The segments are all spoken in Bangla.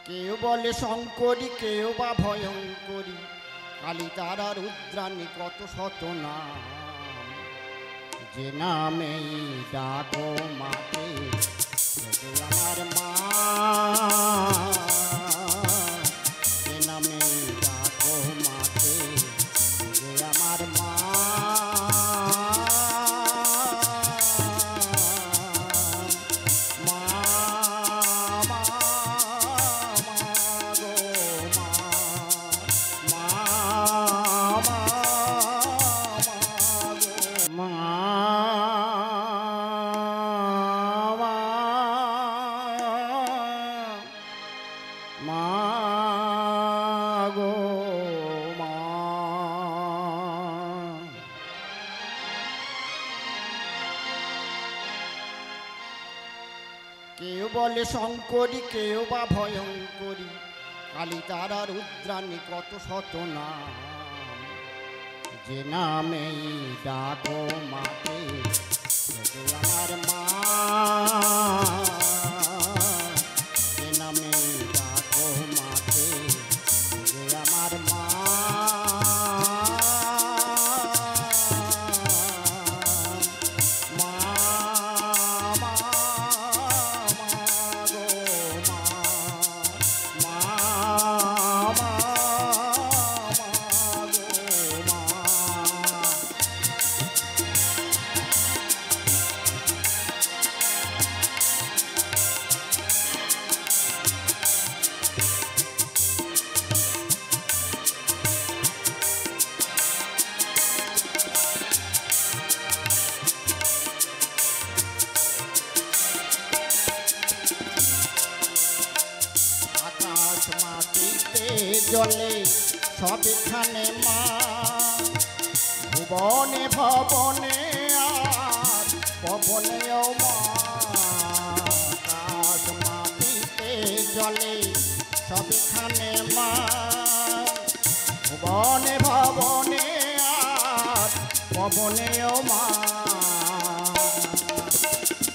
কেউ বলে শঙ্করী, কেউ বা ভয়ঙ্করী, কালী তারা রুদ্রাণী কত শত নাম। যে নামেই ডাকো মাকে সে আমার মা, যে নামেই ডাকো মাকে সে আমার মা। কেউ বলে শঙ্করী, কেউ বা ভয়ঙ্করী, কালী তারা রুদ্রাণী কত শত নাম। যে নামেই ডাকো মাকে সে আমার মা, যে নামেই ডাকো মাকে সে আমার মা। জলে সবখানে মা, ভুবনে ভবনে আর পবনেও মা। আকাশ মাটিতে জলে সবখানে মা, ভুবনে ভবনে আর পবনেও মা।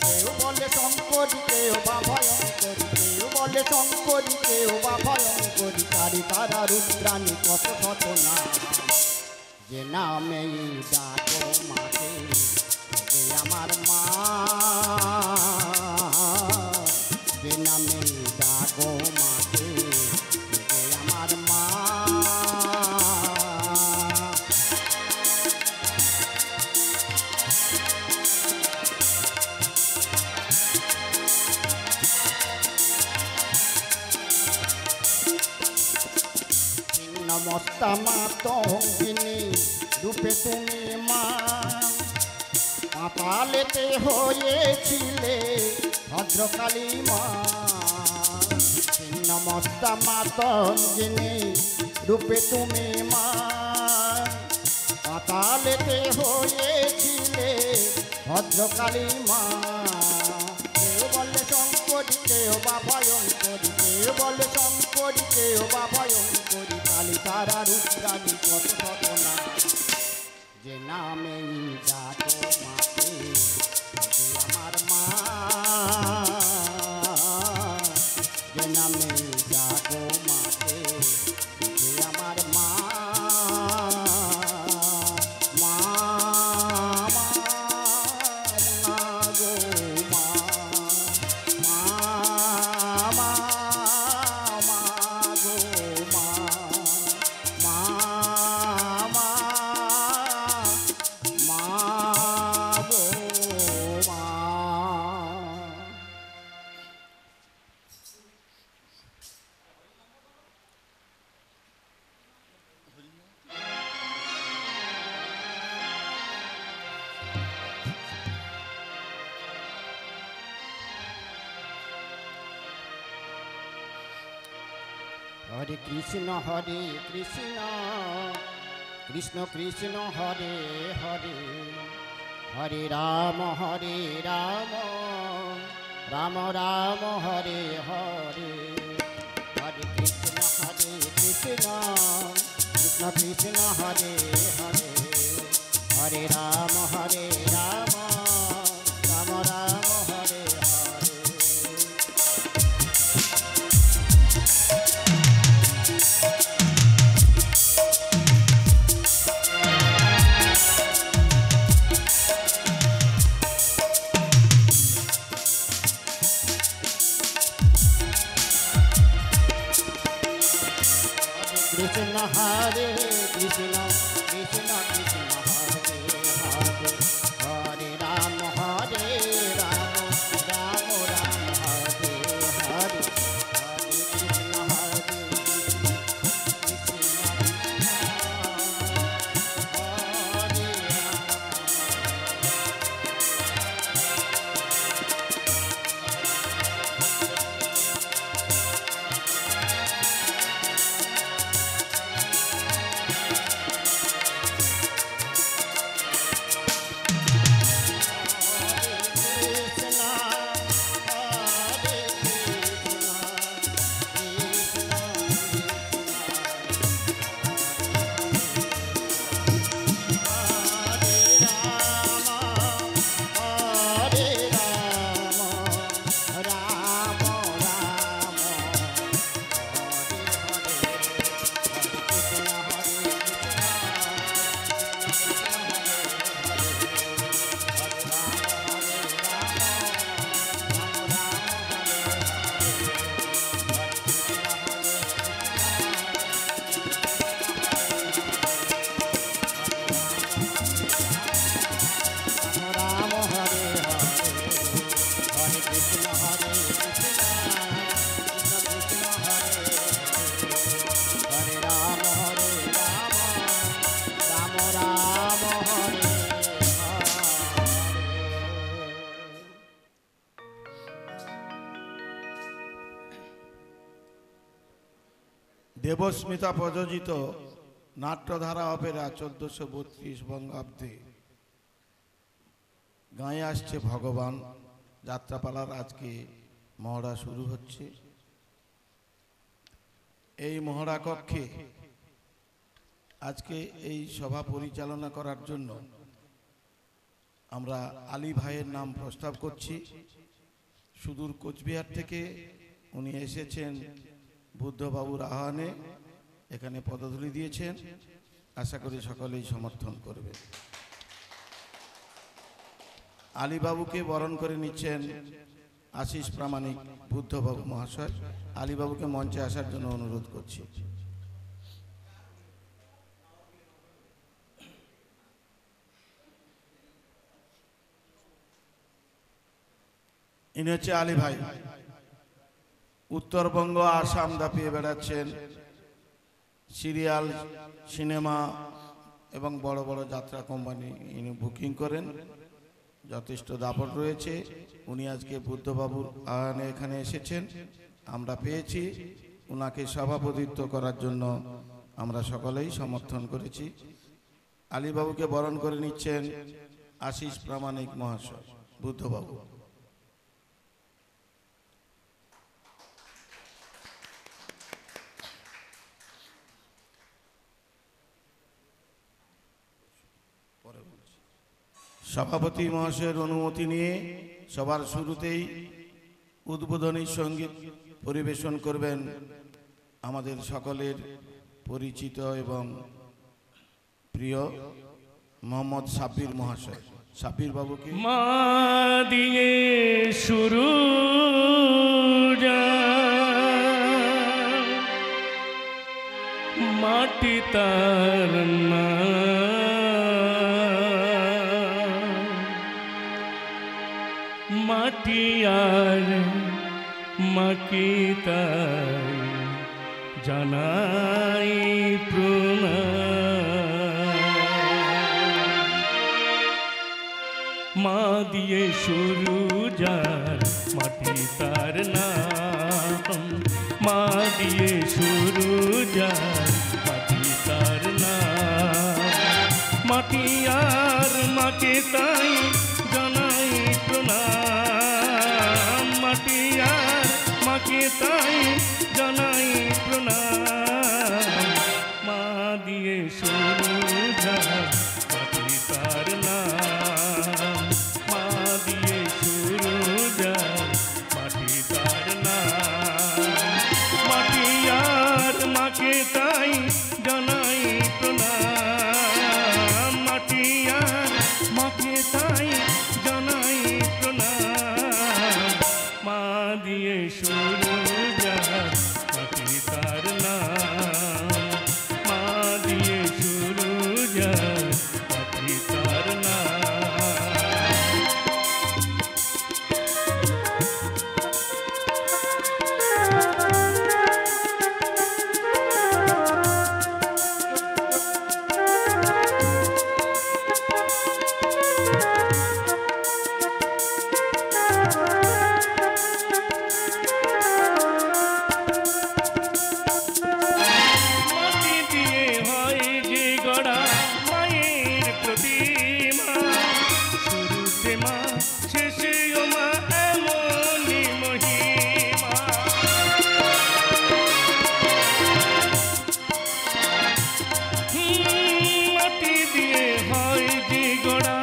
কেউ বলে শঙ্করী, কেউ বা ভয়ঙ্করী, কেউ বলে শঙ্করী, কেউ বা ভয়ঙ্করী, কালী তারা রুদ্রাণী কত শত নাম। যে নামেই ডাকো মাকে সে আমার মা, যে নামেই ডাকো মাকে সে আমার মা। মস্তা মাতঙ্গিনী রূপে তুমি মা, পাতালেতে হয়েছিলে ভদ্রকালী মা। নমস্তা মাতঙ্গিনী রূপে তুমি মা, পাতালেতে হয়েছিলে ভদ্রকালী মা। কেউ বলে শঙ্করী, কেউ বা ভয়ঙ্করী, কেউ বলে শঙ্করী, কেউ বা ভয়ঙ্করী, কালী তারা রুদ্রাণী কত শত নাম। যে নামেই ডাকো মাকে সে আমার মা, যে নামেই ডাকো মাকে সে আমার মা। মা মা মা গো মা, মা মা মা গো মা, মা মা মা গো মা। হরে কৃষ্ণ কৃষ্ণ কৃষ্ণ হরে হরে, হরে রাম রাম রাম হরে হরে। হরে কৃষ্ণ কৃষ্ণ কৃষ্ণ হরে হরে, হরে রাম রাম রাম হরে হরে। কৃষ্ণ হরে কৃষ্ণ কৃষ্ণ কৃষ্ণ হরে হরে হরে রাম হরে রাম রাম রাম হরে হরে হরে কৃষ্ণ হরে দেবস্মিতা প্রযোজিত নাট্যধারা অপেরা 1432 বঙ্গাব্দে গায়ে আসছে ভগবান যাত্রাপালার আজকে মহড়া শুরু হচ্ছে। এই মহড়া কক্ষে আজকে এই সভা পরিচালনা করার জন্য আমরা আলী ভাইয়ের নাম প্রস্তাব করছি। সুদূর কোচবিহার থেকে উনি এসেছেন বুদ্ধবাবুর আহ্বানে, এখানে পদধূলি দিয়েছেন। আশা করি সকলেই সমর্থন করবে। আলীবাবুকে বরণ করে নিচ্ছেন আশিস প্রামাণিক বুদ্ধবাবু মহাশয়। আলীবাবুকে মঞ্চে আসার জন্য অনুরোধ করছি। ইনি হচ্ছে আলী ভাই। উত্তরবঙ্গ আসাম দাপিয়ে বেড়াচ্ছেন। সিরিয়াল, সিনেমা এবং বড় বড় যাত্রা কোম্পানি ইনি বুকিং করেন। যথেষ্ট দাপট রয়েছে। উনি আজকে বুদ্ধবাবুর আহ্বানে এখানে এসেছেন, আমরা পেয়েছি। উনাকে সভাপতিত্ব করার জন্য আমরা সকলেই সমর্থন করেছি। আলীবাবুকে বরণ করে নিচ্ছেন আশিস প্রামাণিক মহাশয় বুদ্ধবাবু। সভাপতি মহাশয়ের অনুমতি নিয়ে সবার শুরুতেই উদ্বোধনী সঙ্গীত পরিবেশন করবেন আমাদের সকলের পরিচিত এবং প্রিয় মোহাম্মদ সাব্বির মহাশয়। সাব্বির বাবুকে মা দিয়ে শুরু মাটি তার না মাটি আর মাকে তাই জানাই প্রণাম। মা দিয়ে শুরু যার মাটি তার নাম, মা দিয়ে শুরু যার মাটি তার নাম। মাটি আর মাকে তাই জানাই প্রণাম, মাটি আর মাকে তাই জানাই প্রণাম। মা দিয়ে শুরু যার মাটি তার নাম, মা দিয়ে শুরু যার মাটি তার নাম। মাটি আর মাকে তাই জানাই প্রণাম, মাটি আর মাকে তাই জানাই প্রণাম। মা দিয়ে শুরু যার মাটি তার নাম, ও মা এমনই মহিমা। মাটি দিয়ে হয় যে গড়া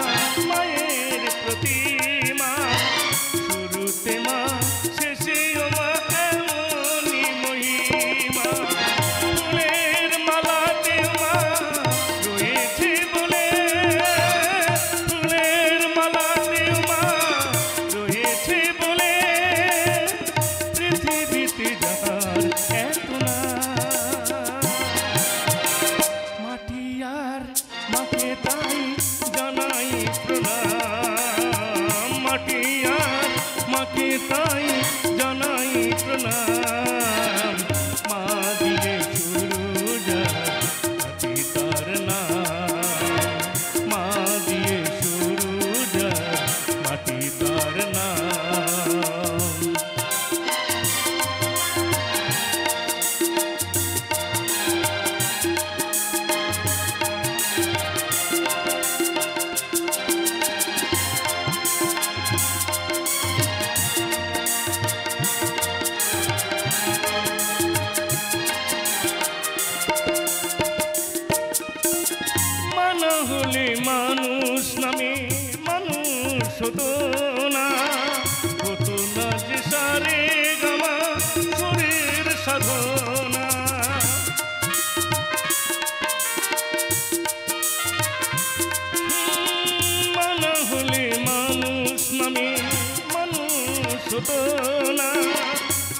মায়ের প্রতিমা, শুরুতে মা শেষে ও মা এমনই মহিমা। ফুলের মালাতে মা রয়েছে বলে, ফুলের মালাতে মা রয়েছে বলে, পৃথিবীতে যার এত না। মাটি আর মাকে তাই জানাই প্রণাম, মাটি আর মাকে তাই জানাই প্রণাম। মা দিয়ে শুরু যায় মাটি তার নাম, মা দিয়ে শুরু যায় মাটি তার নাম। মানা হলে মানুষ নামে মানুষ হতো না, হতো না যে সারে গামা শরীর সাধনা। মানা হলে মানুষ নামে মানুষ হতো না,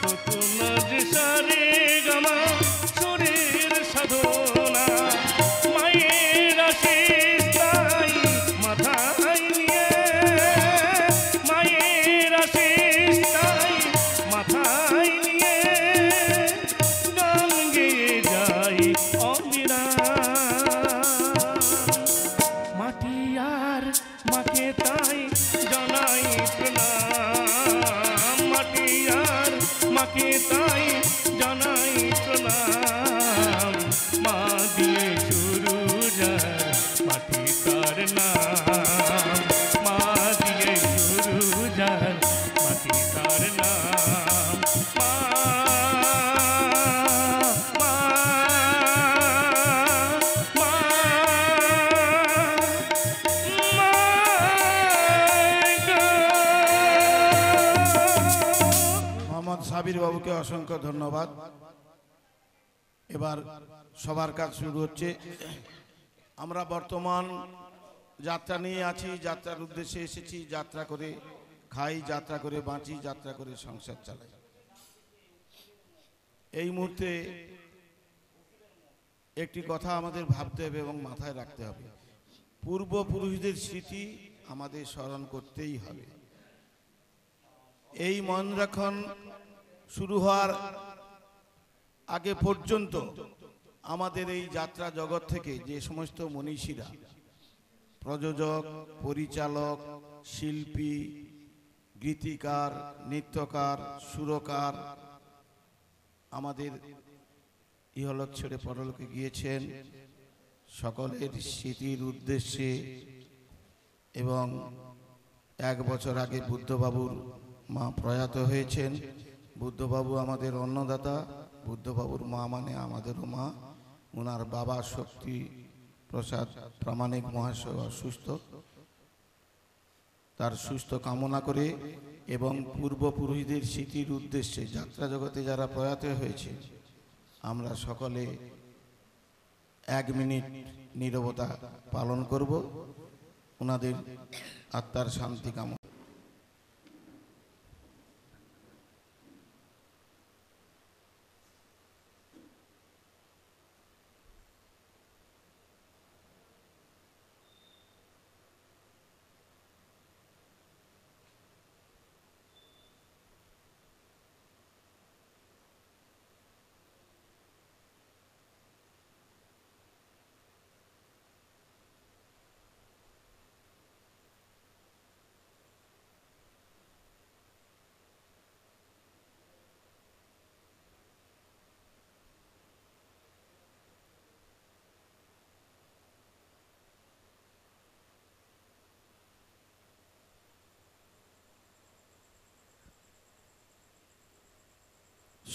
হতো না যে সারে গামা শরীর সাধনা। মায়ের আশীষ তাই মাথায় নিয়ে, মায়ের আশীষ তাই মাথায় নিয়ে, গান গেয়ে যাই অবিরাম। মাটি আর মাকে তাই জানাই প্রণাম, মাটি আর মাকে তাই জানাই প্রণাম। মা দিয়ে শুরু যায় মাটি তার নাম, মা দিয়ে শুরু যায় মাটি তার নাম। মা মা মা মোহাম্মদ সাবির বাবুকে অসংখ্য ধন্যবাদ। এবার সবার কাজ শুরু হচ্ছে। আমরা বর্তমান যাত্রা নিয়ে আছি, যাত্রার উদ্দেশ্যে এসেছি। যাত্রা করে খাই, যাত্রা করে বাঁচি, যাত্রা করে সংসার চালাই। এই মুহূর্তে একটি কথা আমাদের ভাবতে হবে এবং মাথায় রাখতে হবে। পূর্বপুরুষদের স্মৃতি আমাদের স্মরণ করতেই হবে। এই মনরাখন শুরু হওয়ার আগে পর্যন্ত আমাদের এই যাত্রা জগৎ থেকে যে সমস্ত মনীষীরা, প্রযোজক, পরিচালক, শিল্পী, গীতিকার, নৃত্যকার, সুরকার আমাদের ইহলোক ছেড়ে পরলোকে গিয়েছেন, সকলের স্মৃতির উদ্দেশ্যে। এবং 1 বছর আগে বুদ্ধবাবুর মা প্রয়াত হয়েছেন। বুদ্ধবাবু আমাদের অন্নদাতা, বুদ্ধবাবুর মা মানে আমাদেরও মা। ওনার বাবা শক্তি প্রসাদ প্রামাণিক মহাশয় অসুস্থ, তার সুস্থ কামনা করে এবং পূর্বপুরুষদের স্মৃতির উদ্দেশ্যে যাত্রা জগতে যারা প্রয়াত হয়েছে আমরা সকলে 1 মিনিট নীরবতা পালন করব ওনাদের আত্মার শান্তি কামনা।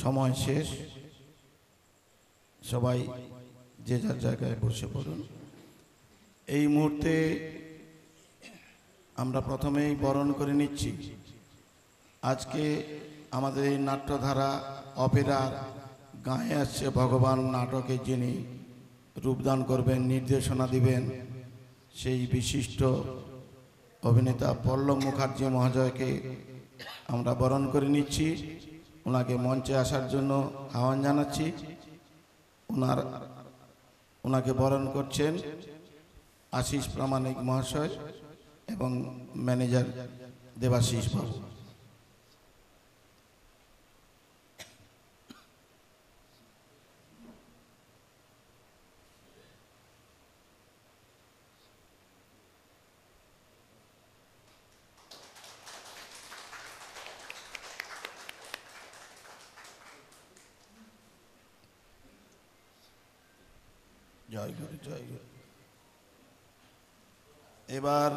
সময় শেষ। সবাই যে যার জায়গায় বসে পড়ুন। এই মুহূর্তে আমরা প্রথমেই বরণ করে নিচ্ছি আজকে আমাদের এই নাট্যধারা অপেরার গায়ে আসছে ভগবান নাটকে যিনি রূপদান করবেন, নির্দেশনা দিবেন, সেই বিশিষ্ট অভিনেতা পল্লব মুখার্জি মহাশয়কে আমরা বরণ করে নিচ্ছি। ওনাকে মঞ্চে আসার জন্য আহ্বান জানাচ্ছি। ওনাকে বরণ করছেন আশিস প্রামাণিক মহাশয় এবং ম্যানেজার দেবাশিস বাবু। জয় গুরু, জয় গুরু। এবার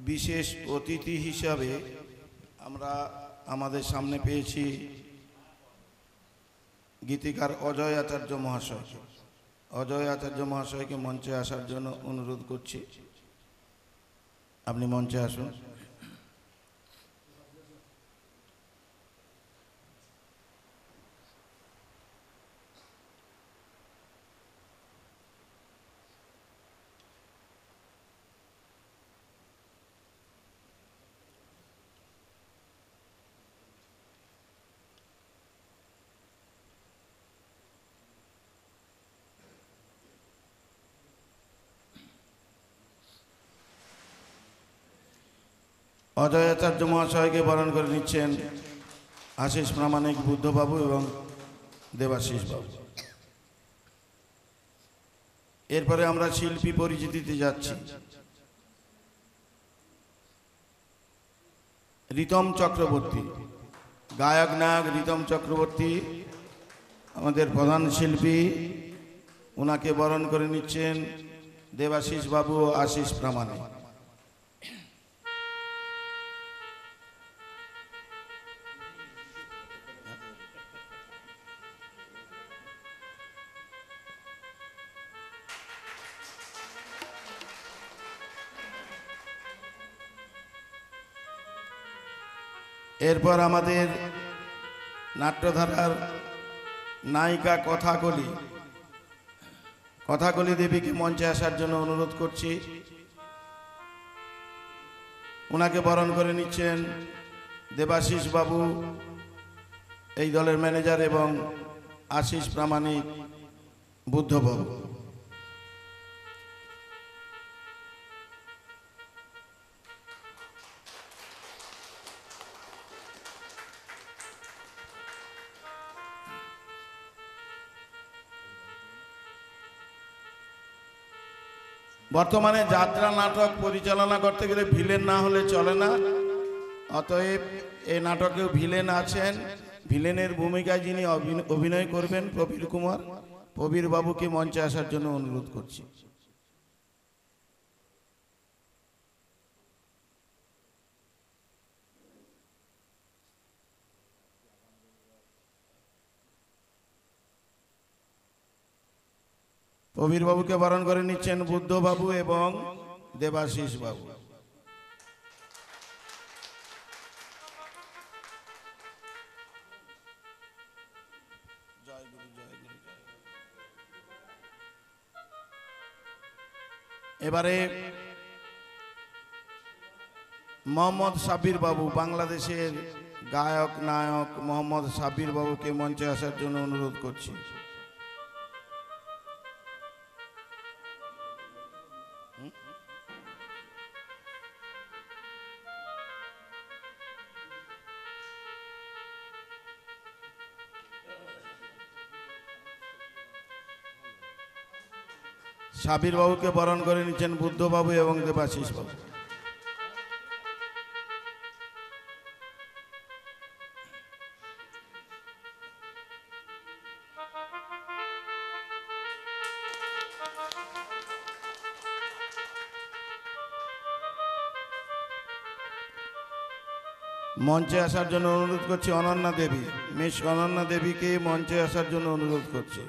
বিশেষ অতিথি হিসাবে আমরা আমাদের সামনে পেয়েছি গীতিকার অজয় আচার্য মহাশয়কে। অজয় আচার্য মহাশয়কে মঞ্চে আসার জন্য অনুরোধ করছি। আপনি মঞ্চে আসুন। অজয় আচার্য মহাশয়কে বরণ করে নিচ্ছেন আশিস প্রামাণিক বুদ্ধবাবু এবং দেবাশিস বাবু। এরপরে আমরা শিল্পী পরিচিতিতে যাচ্ছি। রিতম চক্রবর্তী, গায়ক নায়ক রিতম চক্রবর্তী আমাদের প্রধান শিল্পী। ওনাকে বরণ করে নিচ্ছেন দেবাশিস বাবু ও আশিস প্রামাণিক। এরপর আমাদের নাট্যধারার নায়িকা কথাকলি দেবীকে মঞ্চে আসার জন্য অনুরোধ করছি। ওনাকে বরণ করে নিচ্ছেন দেবাশিস বাবু, এই দলের ম্যানেজার, এবং আশিস প্রামাণিক বুদ্ধবাবু। বর্তমানে যাত্রা নাটক পরিচালনা করতে গেলে ভিলেন না হলে চলে না। অতএব এই নাটকেও ভিলেন আছেন। ভিলেনের ভূমিকায় যিনি অভিনয় করবেন প্রবীর কুমার, প্রবীর বাবুকে মঞ্চে আসার জন্য অনুরোধ করছি। প্রবীর বাবুকে বরণ করে নিচ্ছেন বুদ্ধবাবু এবং দেবাশিস বাবু। এবারে মোহাম্মদ সাব্বির বাবু, বাংলাদেশের গায়ক নায়ক মোহাম্মদ সাব্বির বাবুকে মঞ্চে আসার জন্য অনুরোধ করছি। সাবির বাবুকে বরণ করে নিচ্ছেন বুদ্ধবাবু এবং দেবাশিস বাবু। মঞ্চে আসার জন্য অনুরোধ করছি অনন্যা দেবী। মিস অনন্যা দেবীকে মঞ্চে আসার জন্য অনুরোধ করছি।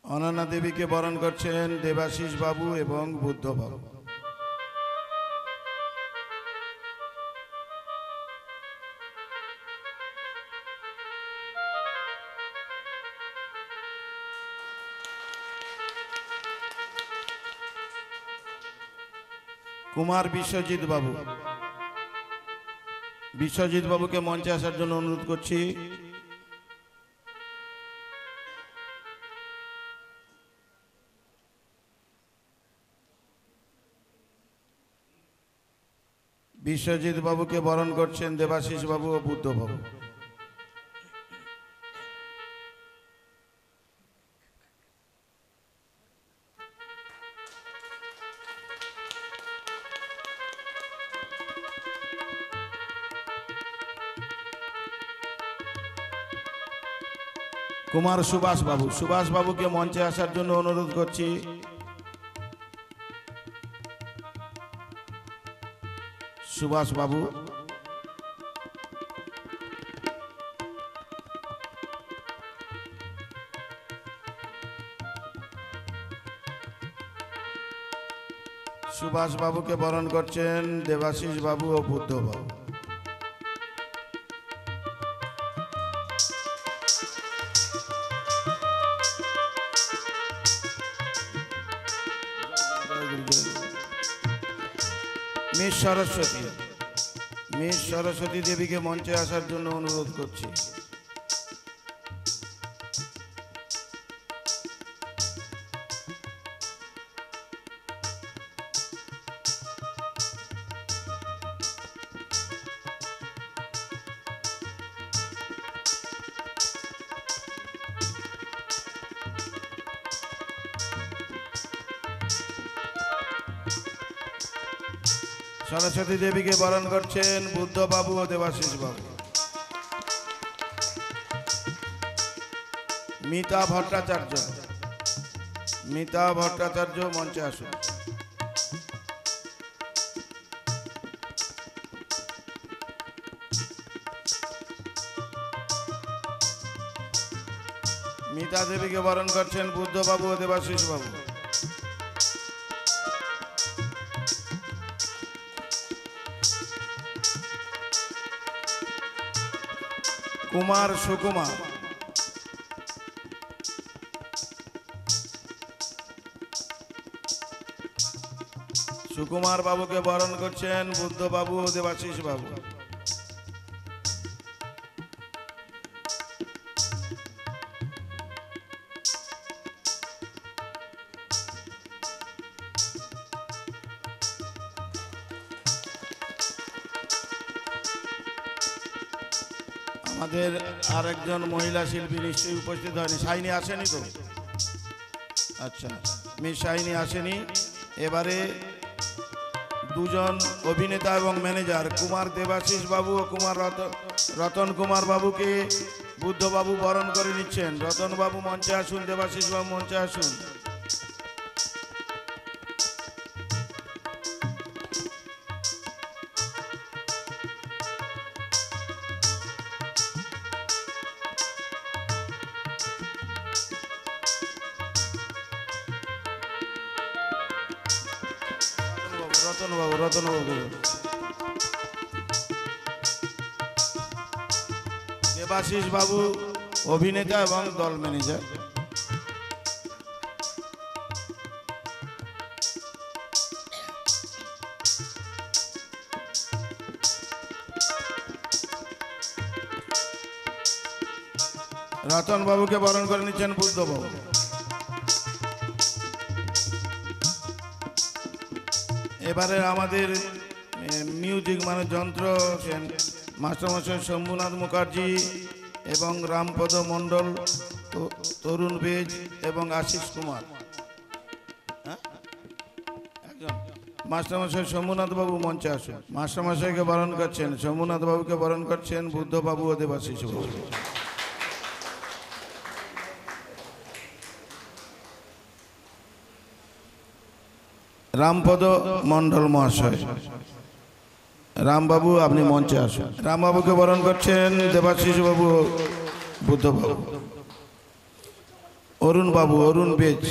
অনন্যা দেবীকে বরণ করছেন দেবাশিস বাবু এবং বুদ্ধ বাবু। কুমার বিশ্বজিৎ বাবু, বিশ্বজিৎ বাবুকে মঞ্চে আসার জন্য অনুরোধ করছি। বিশ্বজিৎ বাবুকে বরণ করছেন দেবাশিস বাবু ও বুদ্ধ বাবু। কুমার সুভাষ বাবু, সুভাষ বাবুকে মঞ্চে আসার জন্য অনুরোধ করছি। সুভাষ বাবু, সুভাষ বাবুকে বরণ করছেন দেবাশিস বাবু ও বুদ্ধ বাবু। মিস সরস্বতী, মিস সরস্বতী দেবীকে মঞ্চে আসার জন্য অনুরোধ করছি। সরস্বতী দেবীকে বরণ করছেন বুদ্ধ বাবু ও দেবাশিস বাবু। মিতা ভট্টাচার্য, মিতা ভট্টাচার্য মঞ্চে আসুন। মিতা দেবীকে বরণ করছেন বুদ্ধ বাবু ও দেবাশিস বাবু। কুমার সুকুমার, সুকুমার বাবুকে বরণ করছেন বুদ্ধ বাবু ও দেবাশিস বাবু। আমাদের আরেকজন মহিলা শিল্পী নিশ্চয়ই উপস্থিত হয়নি, শাইনি আসেনি তো? আচ্ছা, মিস শাইনি আসেনি। এবারে দুজন অভিনেতা এবং ম্যানেজার কুমার দেবাশিস বাবু ও কুমার রতন কুমার বাবুকে বুদ্ধ বাবু বরণ করে নিচ্ছেন। রতন বাবু মঞ্চে আসুন, দেবাশিস বাবু মঞ্চে আসুন। রতন বাবু, রতন বাবু, দেবাশিস বাবু অভিনেতা এবং দল ম্যানেজার। রতন বাবুকে বরণ করে নিচ্ছেন বুদ্ধ বাবু। এবারে আমাদের মিউজিক মানে যন্ত্র মাস্টারমশাই শম্ভুনাথ মুখার্জি এবং রামপদ মণ্ডল তরুণ বেজ এবং আশিস কুমার। একজন মাস্টারমশাই শম্ভুনাথ বাবু মঞ্চে আসুন। মাস্টারমশাইকে বরণ করছেন, শম্ভুনাথ বাবুকে বরণ করছেন বুদ্ধ বাবু ও দেবাশিস বাবু। রামপদ মণ্ডল মহাশয়, রামবাবু আপনি মঞ্চে আসুন। রামবাবুকে বরণ করছেন দেবাশিস বাবু, বুদ্ধ বাবু। অরুণ বাবু, অরুণ বেজ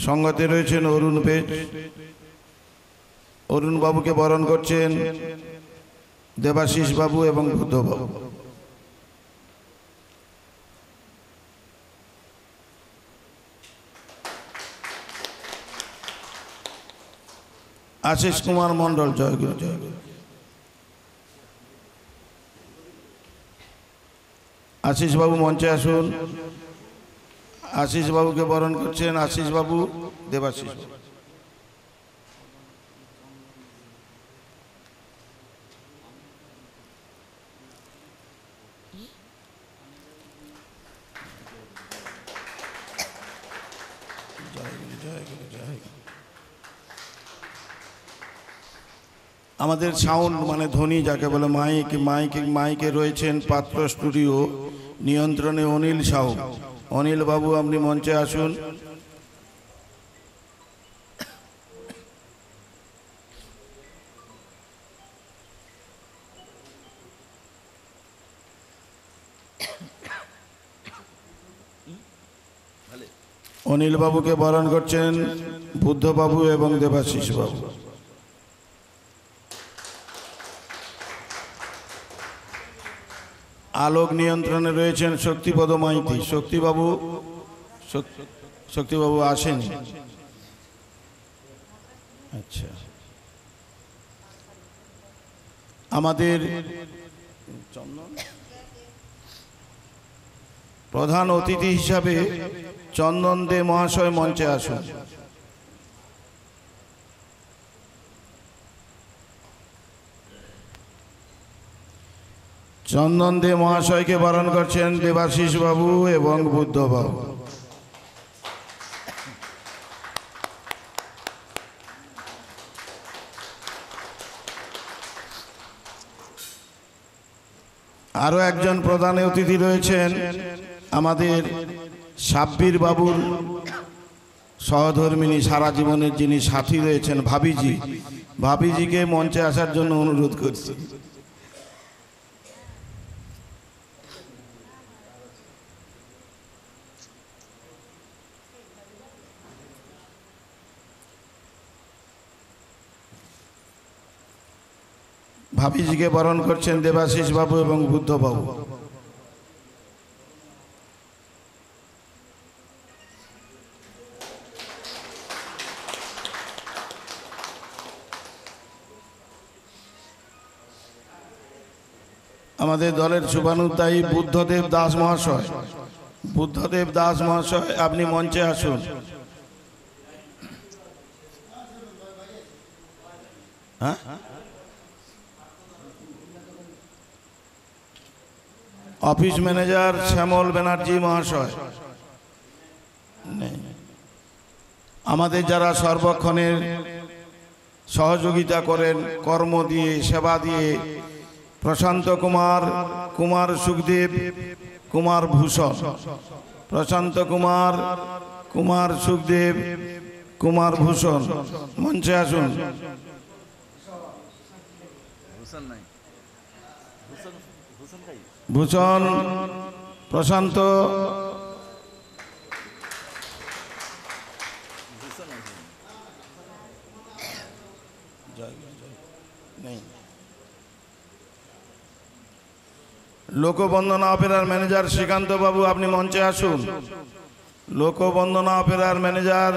সঙ্গতে রয়েছেন অরুণ বেজ। অরুণ বাবুকে বরণ করছেন দেবাশিস বাবু এবং বুদ্ধ বাবু। আশিস কুমার মণ্ডল, জয়গুরু জয়গুরু। আশিস বাবু মঞ্চে আসুন। আশিস বাবুকে বরণ করছেন আশিস বাবু, দেবাশিস বাবু। আমাদের সাউন্ড মানে ধ্বনি যাকে বলে মাইকে রয়েছেন পাত্র স্টুডিও নিয়ন্ত্রণে অনিল সাহু। অনিল বাবু আপনি মঞ্চে আসুন। অনিল বাবুকে বরণ করছেন বুদ্ধ বাবু এবং দেবাশিস বাবু। আলোক নিয়ন্ত্রণে রয়েছেন শক্তিপদ মাইতি। শক্তিবাবু আসেন। আচ্ছা, আমাদের প্রধান অতিথি হিসাবে চন্দন দে মহাশয় মঞ্চে আসুন। চন্দন দে মহাশয়কে বরণ করছেন দেবাশিস বাবু এবং বুদ্ধ বাবু। আরো একজন প্রধান অতিথি রয়েছেন আমাদের সাব্বির বাবুর সহধর্মিনী, সারা জীবনের যিনি সাথী রয়েছেন ভাবিজি। ভাবিজিকে মঞ্চে আসার জন্য অনুরোধ করছি। ভাবিজিকে বরণ করছেন দেবাশিস বাবু এবং বুদ্ধ বাবু। আমাদের দলের শুভানুধ্যায়ী বুদ্ধদেব দাস মহাশয়, বুদ্ধদেব দাস মহাশয় আপনি মঞ্চে আসুন। হ্যাঁ, অফিস ম্যানেজার শ্যামল ব্যানার্জি মহাশয়। আমাদের যারা সর্বক্ষণের সহযোগিতা করেন কর্ম দিয়ে, সেবা দিয়ে, প্রশান্ত কুমার, কুমার সুখদেব, কুমার ভূষণ। প্রশান্ত কুমার, কুমার সুখদেব, কুমার ভূষণ মঞ্চে আসুন। ভূষণ, প্রশান্ত, লোকবন্দনা অপেরার ম্যানেজার শ্রীকান্ত বাবু আপনি মঞ্চে আসুন। লোকবন্দনা অপেরার ম্যানেজার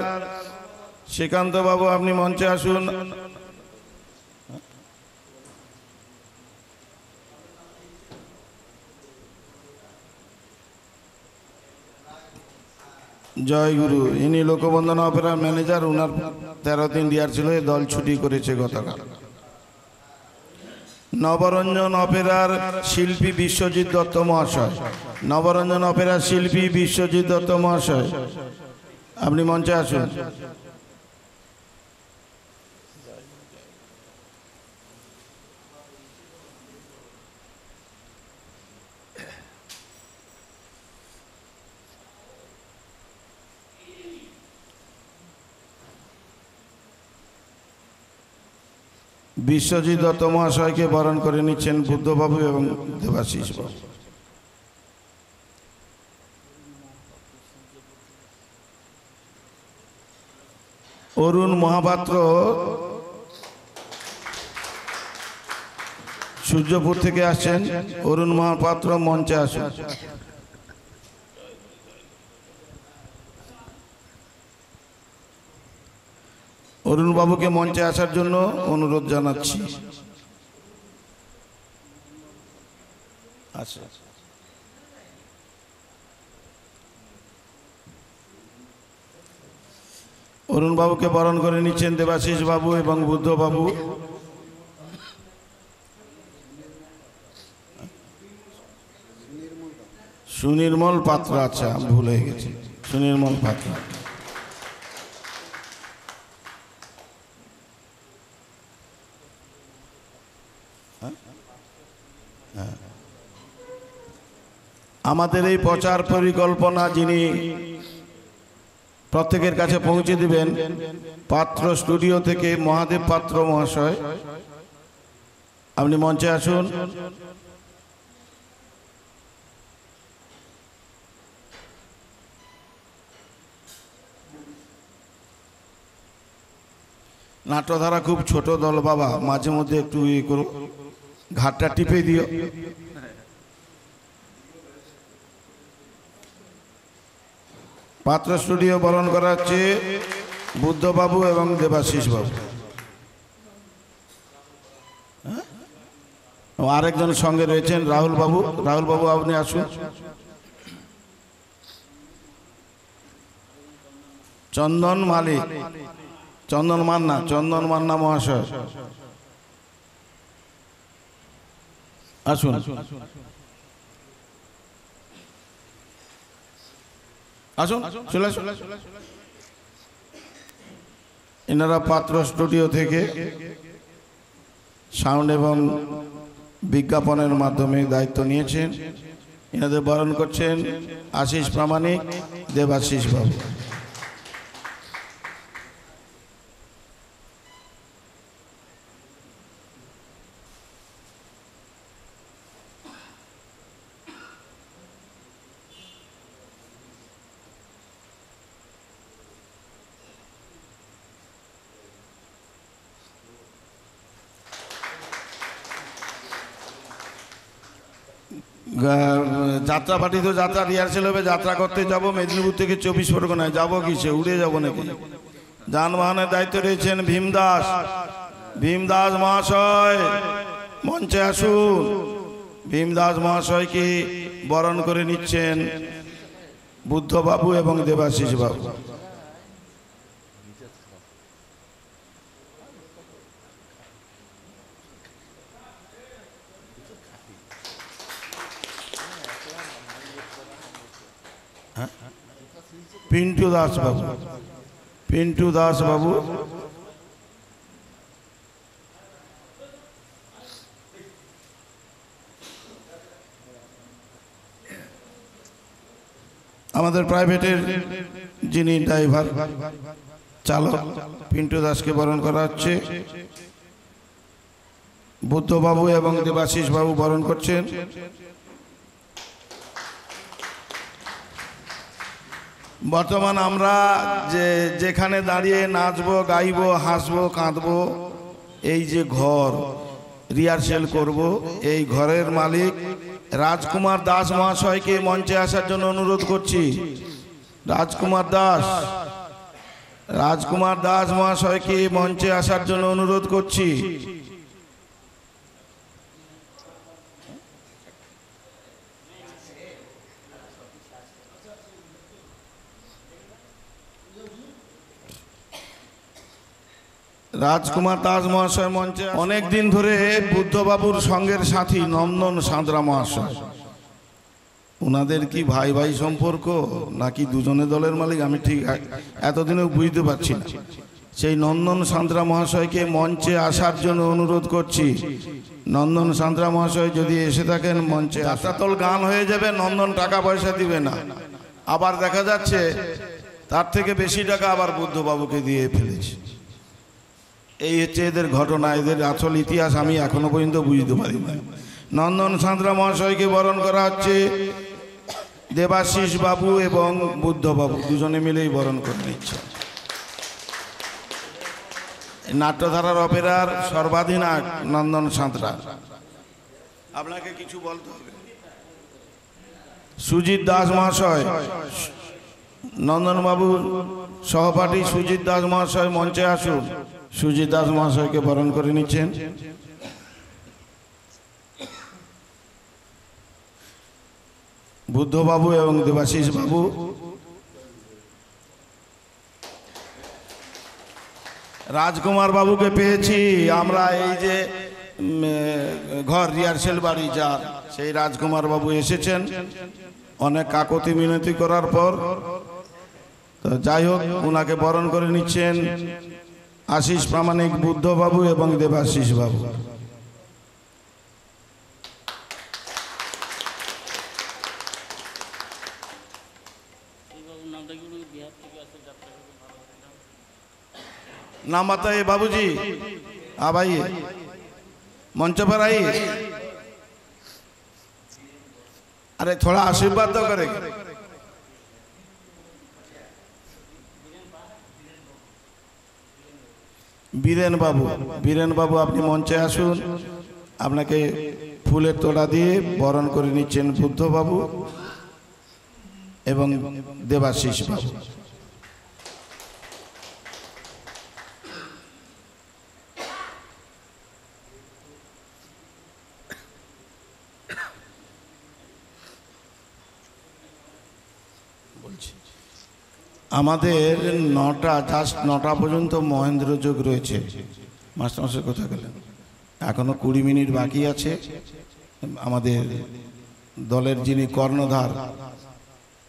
শ্রীকান্ত বাবু আপনি মঞ্চে আসুন। জয় গুরু। ইনি লোকবন্দনা অপেরার ম্যানেজার। উনার 13 দিন রিহার্সেল হয়ে দল ছুটি করেছে গতকাল। নবরঞ্জন অপেরার শিল্পী বিশ্বজিৎ দত্ত মহাশয়। নবরঞ্জন অপেরার শিল্পী বিশ্বজিৎ দত্ত মহাশয়, আপনি মঞ্চে আসুন। বিশ্বজিৎ দত্ত মহাশয়কে বরণ করে নিচ্ছেন বুদ্ধবাবু এবং দেবাশিস বাবু। অরুণ মহাপাত্র সূর্যপুর থেকে আসছেন। অরুণ মহাপাত্র মঞ্চে আসুন। অরুণ বাবুকে মঞ্চে আসার জন্য অনুরোধ জানাচ্ছি। আচ্ছা, অরুণ বাবুকে বরণ করে নিচ্ছেন দেবাশিস বাবু এবং বুদ্ধ বাবু। সুনির্মল পাত্র, আচ্ছা ভুল হয়ে গেছে, সুনির্মল পাত্র। আমাদের এই প্রচার পরিকল্পনা যিনি প্রত্যেকের কাছে পৌঁছে দিবেন, পাত্র স্টুডিও থেকে মহাদেব পাত্র মহাশয়, আপনি মঞ্চে আসুন। নাট্যধারা খুব ছোট দল বাবা, মাঝে মধ্যে একটু ইয়ে করো, ঘাটটা টিপে দিও। পাত্র স্টুডিও বরণ করা হচ্ছে বুদ্ধবাবু এবং দেবাশিস বাবু। আরেকজন সঙ্গে রয়েছেন রাহুল বাবু। রাহুল বাবু আপনি আসুন। চন্দন মালিক, চন্দন মান্না মহাশয় আসুন। আসুন, চলে আসুন। এনারা পাত্র স্টুডিও থেকে সাউন্ড এবং বিজ্ঞাপনের মাধ্যমে দায়িত্ব নিয়েছেন। এনাদের বরণ করছেন আশিস প্রামাণিক, দেবাশিস বাবু। যাত্রা পার্টি তো যাত্রা রিহার্সেল হবে, যাত্রা করতে যাব মেদিনীপুর থেকে 24 পরগনায়। যাবো কিসে, উড়ে যাব নাকি? যানবাহনের দায়িত্ব রয়েছেন ভীম দাস মহাশয়, মঞ্চে আসুন। ভীম দাস মহাশয়কে বরণ করে নিচ্ছেন বুদ্ধবাবু এবং দেবাশিস বাবু। পিন্টু দাস বাবু, পিন্টু দাস বাবু। আমাদের প্রাইভেটের যিনি ড্রাইভার চালক পিন্টু দাসকে বরণ করা হচ্ছে। বুদ্ধবাবু এবং দেবাশিস বাবু বরণ করছেন। বর্তমান আমরা যেখানে দাঁড়িয়ে নাচবো, গাইবো, হাসবো, কাঁদবো, এই যে ঘর রিহার্সেল করব, এই ঘরের মালিক রাজকুমার দাস মহাশয়কে মঞ্চে আসার জন্য অনুরোধ করছি। রাজকুমার দাস মহাশয়কে মঞ্চে আসার জন্য অনুরোধ করছি। রাজকুমার দাস মহাশয় মঞ্চে অনেক দিন ধরে বুদ্ধবাবুর সঙ্গের সাথী নন্দন সাঁতরা মহাশয়। ওনাদের কি ভাই ভাই সম্পর্ক নাকি দুজনে দলের মালিক আমি ঠিক এতদিনেও বুঝতে পারছি না। সেই নন্দন সাঁতরা মহাশয়কে মঞ্চে আসার জন্য অনুরোধ করছি। নন্দন সাঁতরা মহাশয় যদি এসে থাকেন মঞ্চে, যাত্রাতল গান হয়ে যাবে, নন্দন টাকা পয়সা দিবে না। আবার দেখা যাচ্ছে তার থেকে বেশি টাকা আবার বুদ্ধবাবুকে দিয়ে ফেলেছে। এই হচ্ছে এদের ঘটনা, এদের আসল ইতিহাস আমি এখনো পর্যন্ত বুঝতে পারি না। নন্দন সাঁতরা মহাশয়কে বরণ করা হচ্ছে দেবাশিস বাবু এবং বুদ্ধবাবু দুজনে মিলেই বরণ করে নিচ্ছে। নাট্যধারার অপেরার সর্বাধিনায়ক নন্দন সাঁতরা। আপনাকে কিছু বলতে হবে। সুজিত দাস মহাশয়, নন্দনবাবুর সহপাঠী সুজিত দাস মহাশয় মঞ্চে আসুন। সুজিত দাস মহাশয়কে বরণ করে নিচ্ছেন। বুদ্ধবাবু এবং দেবাশিস বাবু। রাজকুমার বাবুকে পেয়েছি আমরা, এই যে ঘর রিহার্সেল বাড়ি যার, সেই রাজকুমার বাবু এসেছেন অনেক কাকতি মিনতি করার পর। তো যাই হোক, ওনাকে বরণ করে নিচ্ছেন আশিস প্রামাণিক, বুদ্ধবাবু এবং দেবাশিস বাবু। नाम बताइए बाबूजी। आप आइए मंच पर आइए। अरे थोड़ा आशीर्वाद तो करेंगे। বীরেন বাবু, বীরেন বাবু আপনি মঞ্চে আসুন। আপনাকে ফুলের তোড়া দিয়ে বরণ করে নিচ্ছেন বুদ্ধবাবু এবং দেবাশিস বাবু। আমাদের 9টা, জাস্ট 9টা পর্যন্ত মহেন্দ্র যোগ রয়েছে। মাস্টারমশাই কোথায় গেলেন? এখনো 20 মিনিট বাকি আছে। আমাদের দলের যিনি কর্ণধার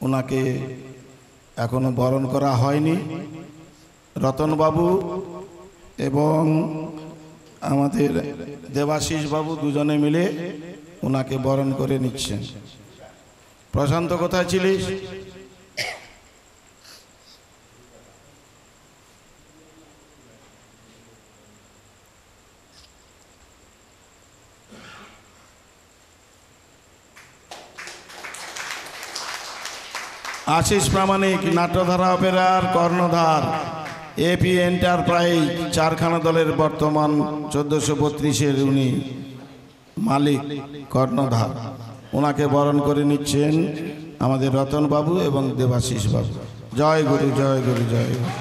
ওনাকে এখনো বরণ করা হয়নি। রতনবাবু এবং আমাদের দেবাশিস বাবু দুজনে মিলে ওনাকে বরণ করে নিচ্ছেন। প্রশান্ত কোথায় ছিলিস? আশিস প্রামাণিক নাট্যধারা অপেরার কর্ণধার, এপি এন্টারপ্রাইজ চারখানা দলের বর্তমান 1432-এর উনি মালিক, কর্ণধার। ওনাকে বরণ করে নিচ্ছেন আমাদের রতন বাবু এবং দেবাশিস বাবু। জয় গুরু, জয় গুরু, জয় গুরু।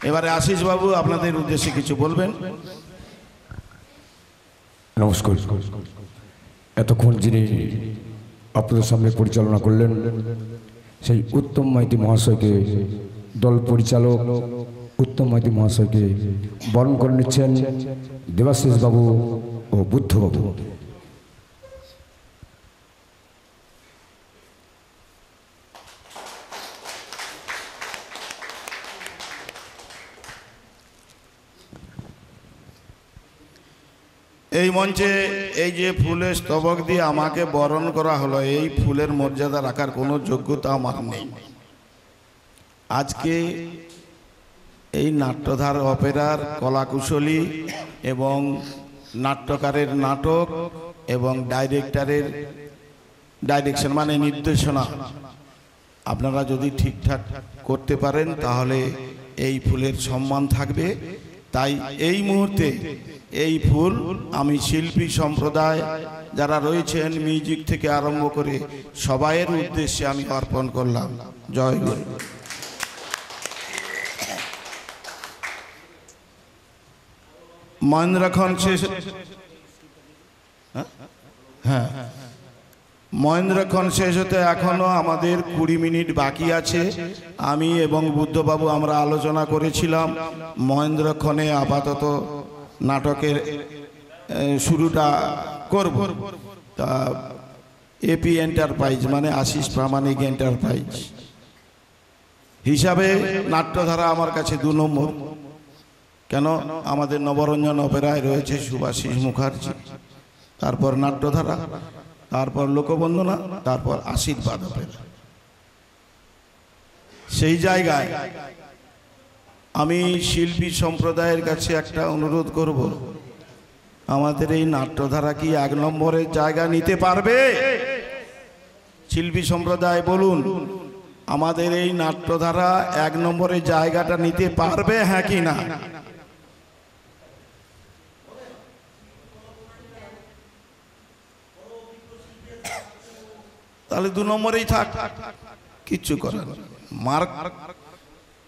এবারে আশিস বাবু আপনাদের উদ্দেশ্যে কিছু বলবেন। নমস্কার। এতক্ষণ যিনি আপনাদের সামনে পরিচালনা করলেন সেই উত্তম মাইতি মহাশয়কে, দল পরিচালক উত্তম মাইতি মহাশয়কে বরণ করে নিচ্ছেন দেবাশিস বাবু ও বুদ্ধবাবু। এই মঞ্চে এই যে ফুলের স্তবক দিয়ে আমাকে বরণ করা হলো, এই ফুলের মর্যাদা রাখার কোনো যোগ্যতা আমার নেই। আজকে এই নাট্যধার অপেরার কলাকুশলী এবং নাট্যকারের নাটক এবং ডাইরেক্টরের ডাইরেকশন মানে নির্দেশনা আপনারা যদি ঠিকঠাক করতে পারেন তাহলে এই ফুলের সম্মান থাকবে। তাই এই মুহূর্তে এই ফুল আমি শিল্পী সম্প্রদায় যারা রয়েছেন মিউজিক থেকে আরম্ভ করে সবাইয়ের উদ্দেশ্যে আমি অর্পণ করলাম। জয় গুরু। মহেন্দ্রক্ষণ শেষ, হ্যাঁ মহেন্দ্রক্ষণ শেষ হতে এখনো আমাদের 20 মিনিট বাকি আছে। আমি এবং বুদ্ধবাবু আমরা আলোচনা করেছিলাম মহেন্দ্রক্ষণে আপাতত নাটকের শুরুটা করব। তা এপি এন্টারপ্রাইজ মানে আশিস প্রামাণিক এন্টারপ্রাইজ হিসাবে নাট্যধারা আমার কাছে 2 নম্বর। কেন, আমাদের নবরঞ্জন অপেরায় রয়েছে সুভাষিস মুখার্জি, তারপর নাট্যধারা, তারপর লোকবন্দনা, তারপর আশীর্বাদ অপেরা। সেই জায়গায় আমি শিল্পী সম্প্রদায়ের কাছে একটা অনুরোধ করব, আমাদের এই নাট্যধারা কি 1 নম্বরের জায়গা নিতে পারবে? শিল্পী সম্প্রদায় বলুন, আমাদের এই নাট্যধারা 1 নম্বরের জায়গাটা নিতে পারবে, হ্যাঁ কি না? তাহলে 2 নম্বরেই থাক, কিচ্ছু করার। মার্ক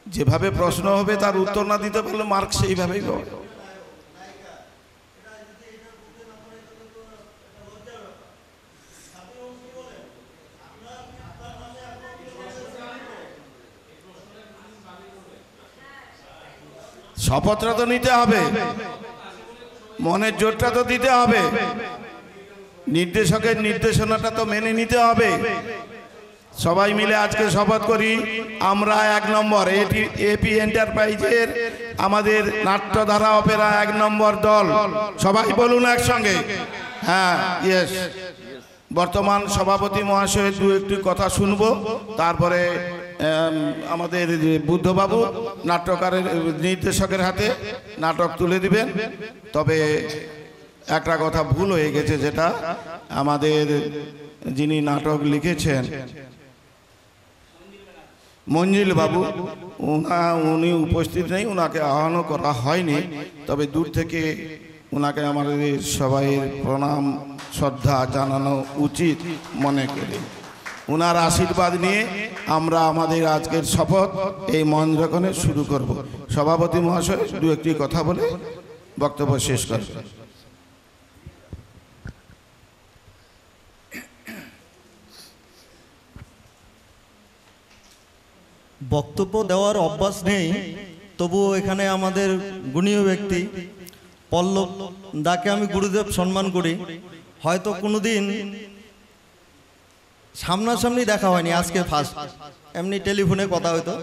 যেভাবে প্রশ্ন হবে তার উত্তর না দিতে পারলে মার্ক সেইভাবেই পাবে। শপথটা তো নিতে হবে, মনের জোরটা তো দিতে হবে, নির্দেশকের নির্দেশনাটা তো মেনে নিতে হবে। সবাই মিলে আজকে শপথ করি, আমরা 1 নম্বর এপি এন্টারপ্রাইজের আমাদের নাট্যধারা অপেরা 1 নম্বর দল। সবাই বলুন একসঙ্গে, হ্যাঁ, ইয়েস। বর্তমান সভাপতি মহাশয়ের 2-1টি কথা শুনবো, তারপরে আমাদের বুদ্ধবাবু নাট্যকারের নির্দেশকের হাতে নাটক তুলে দিবেন। তবে একটা কথা ভুল হয়ে গেছে, যেটা আমাদের যিনি নাটক লিখেছেন মঞ্জিল বাবু, উনি উপস্থিত নেই, ওনাকে আহ্বানও করা হয়নি। তবে দূর থেকে ওনাকে আমাদের সবাই প্রণাম শ্রদ্ধা জানানো উচিত মনে করি। ওনার আশীর্বাদ নিয়ে আমরা আমাদের আজকের শপথ এই মহেন্দ্রক্ষণে শুরু করব। সভাপতি মহাশয় 2-1টি কথা বলে বক্তব্য শেষ করবেন। বক্তব্য দেওয়ার অভ্যাস নেই, তবুও এখানে আমাদের গুণীয় ব্যক্তি পল্লব দাকে আমি গুরুদেব সম্মান করি। হয়তো কোনোদিন সামনাসামনি দেখা হয়নি, আজকে ফার্স্ট, এমনি টেলিফোনে কথা হয়তো।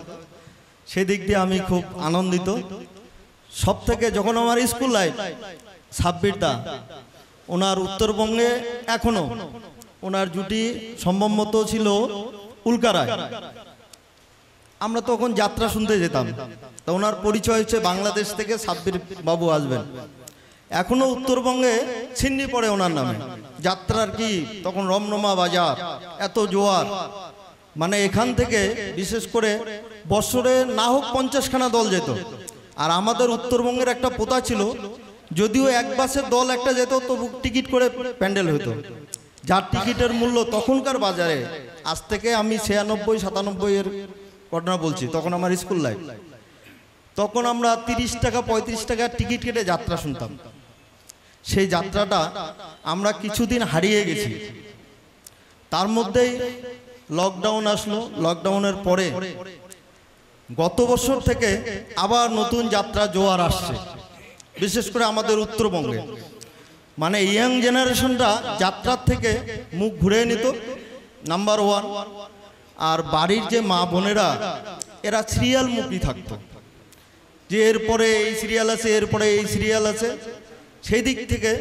সেদিক দিয়ে আমি খুব আনন্দিত। সব থেকে যখন আমার স্কুল লাইফ, সাব্বির দা, ওনার উত্তরবঙ্গে এখনো ওনার জুটি সম্ভবত ছিল উল্কারায়। আমরা তখন যাত্রা শুনতে যেতাম, তা ওনার পরিচয় হচ্ছে বাংলাদেশ থেকে সাব্বির বাবু আসবেন। এখনো উত্তরবঙ্গে ছিন্নি পড়ে ওনার নামে। যাত্রার কি তখন রমরমা বাজার, এত জোয়ার, মানে এখান থেকে বিশেষ করে বছরে না হোক 50খানা দল যেত। আর আমাদের উত্তরবঙ্গের একটা প্রথা ছিল, যদিও 1 বাসের দল একটা যেত, তবু টিকিট করে প্যান্ডেল হতো। যার টিকিটের মূল্য তখনকার বাজারে, আজ থেকে আমি 96-97 এর ঘটনা বলছি, তখন আমার স্কুল লাইফ, তখন আমরা 30 টাকা 35 টাকার টিকিট কেটে যাত্রা শুনতাম। সেই যাত্রাটা আমরা কিছুদিন হারিয়ে গেছি। তার মধ্যেই লকডাউন আসলো। লকডাউনের পরে গত বছর থেকে আবার নতুন যাত্রা জোয়ার আসছে, বিশেষ করে আমাদের উত্তরবঙ্গে। মানে ইয়াং জেনারেশনটা যাত্রার থেকে মুখ ঘুরিয়ে নিত, নাম্বার 1। আর বাড়ির যে মা বোনেরা, এরা সিরিয়াল মুখী থাকতো, যে এরপরে এই সিরিয়াল আছে, এরপরে এই সিরিয়াল আছে। সেই দিক থেকে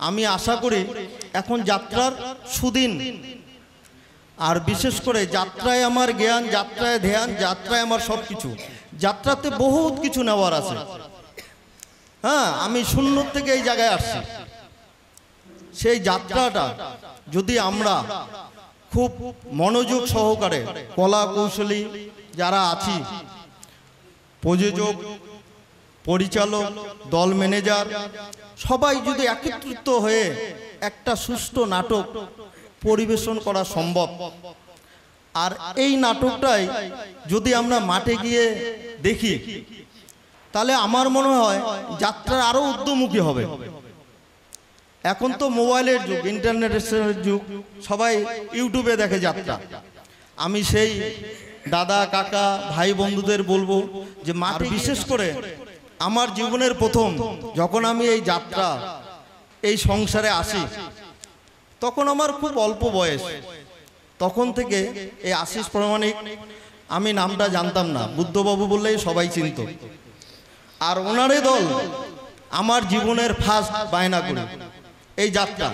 আমি আশা করি এখন যাত্রার সুদিন। আর বিশেষ করে যাত্রায় আমার জ্ঞান, যাত্রায় ধ্যান, যাত্রায় আমার সব কিছু। যাত্রাতে বহুত কিছু নেওয়ার আছে। হ্যাঁ, আমি শূন্য থেকে এই জায়গায় আসছি। সেই যাত্রাটা যদি আমরা খুব মনোযোগ সহকারে, কলা কৌশলী যারা আছি, প্রযোজক, পরিচালক, দল ম্যানেজার, সবাই যদি একত্রিত হয়ে একটা সুষ্ঠু নাটক পরিবেশন করা সম্ভব। আর এই নাটকটাই যদি আমরা মাঠে গিয়ে দেখি, তাহলে আমার মনে হয় যাত্রা আরো উদ্যমুখী হবে। এখন তো মোবাইলের যুগ, ইন্টারনেটের যুগ, সবাই ইউটিউবে দেখে যাত্রা। আমি সেই দাদা কাকা ভাই বন্ধুদের বলবো যে মাটি, বিশেষ করে আমার জীবনের প্রথম যখন আমি এই যাত্রা এই সংসারে আসি, তখন আমার খুব অল্প বয়স। তখন থেকে এই আশিস প্রামাণিক, আমি নামটা জানতাম না, বুদ্ধবাবু বললেই সবাই চিনত। আর ওনারে দল আমার জীবনের ফার্স্ট বায়না করে এই যাত্রা।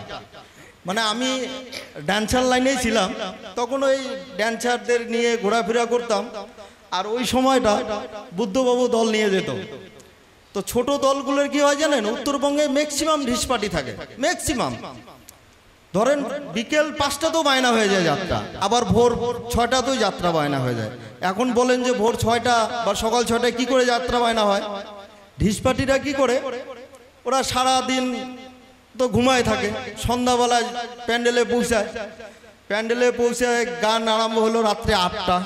মানে আমি ড্যান্সার লাইনেই ছিলাম, তখন ওই ড্যান্সারদের নিয়ে ঘোরাফেরা করতাম। আর ওই সময়টা বুদ্ধবাবু দল নিয়ে যেত। তো ছোট দলগুলোর কি হয় জানেন, উত্তরবঙ্গে ম্যাক্সিমাম ঢিস পার্টি থাকে, ম্যাক্সিমাম। ধরেন বিকেল 5টাতেও বায়না হয়ে যায় যাত্রা, আবার ভোর 6টাতেও যাত্রা বায়না হয়ে যায়। এখন বলেন যে ভোর 6টা বা সকাল 6টায় কি করে যাত্রা বায়না হয়? ঢিস পার্টিরা কি করে, ওরা সারা দিন তো ঘুমায় থাকে, সন্ধ্যাবেলায় প্যান্ডেলে পৌঁছায়। প্যান্ডেলে পৌঁছায় গান আরম্ভ হলো রাত্রে 8টা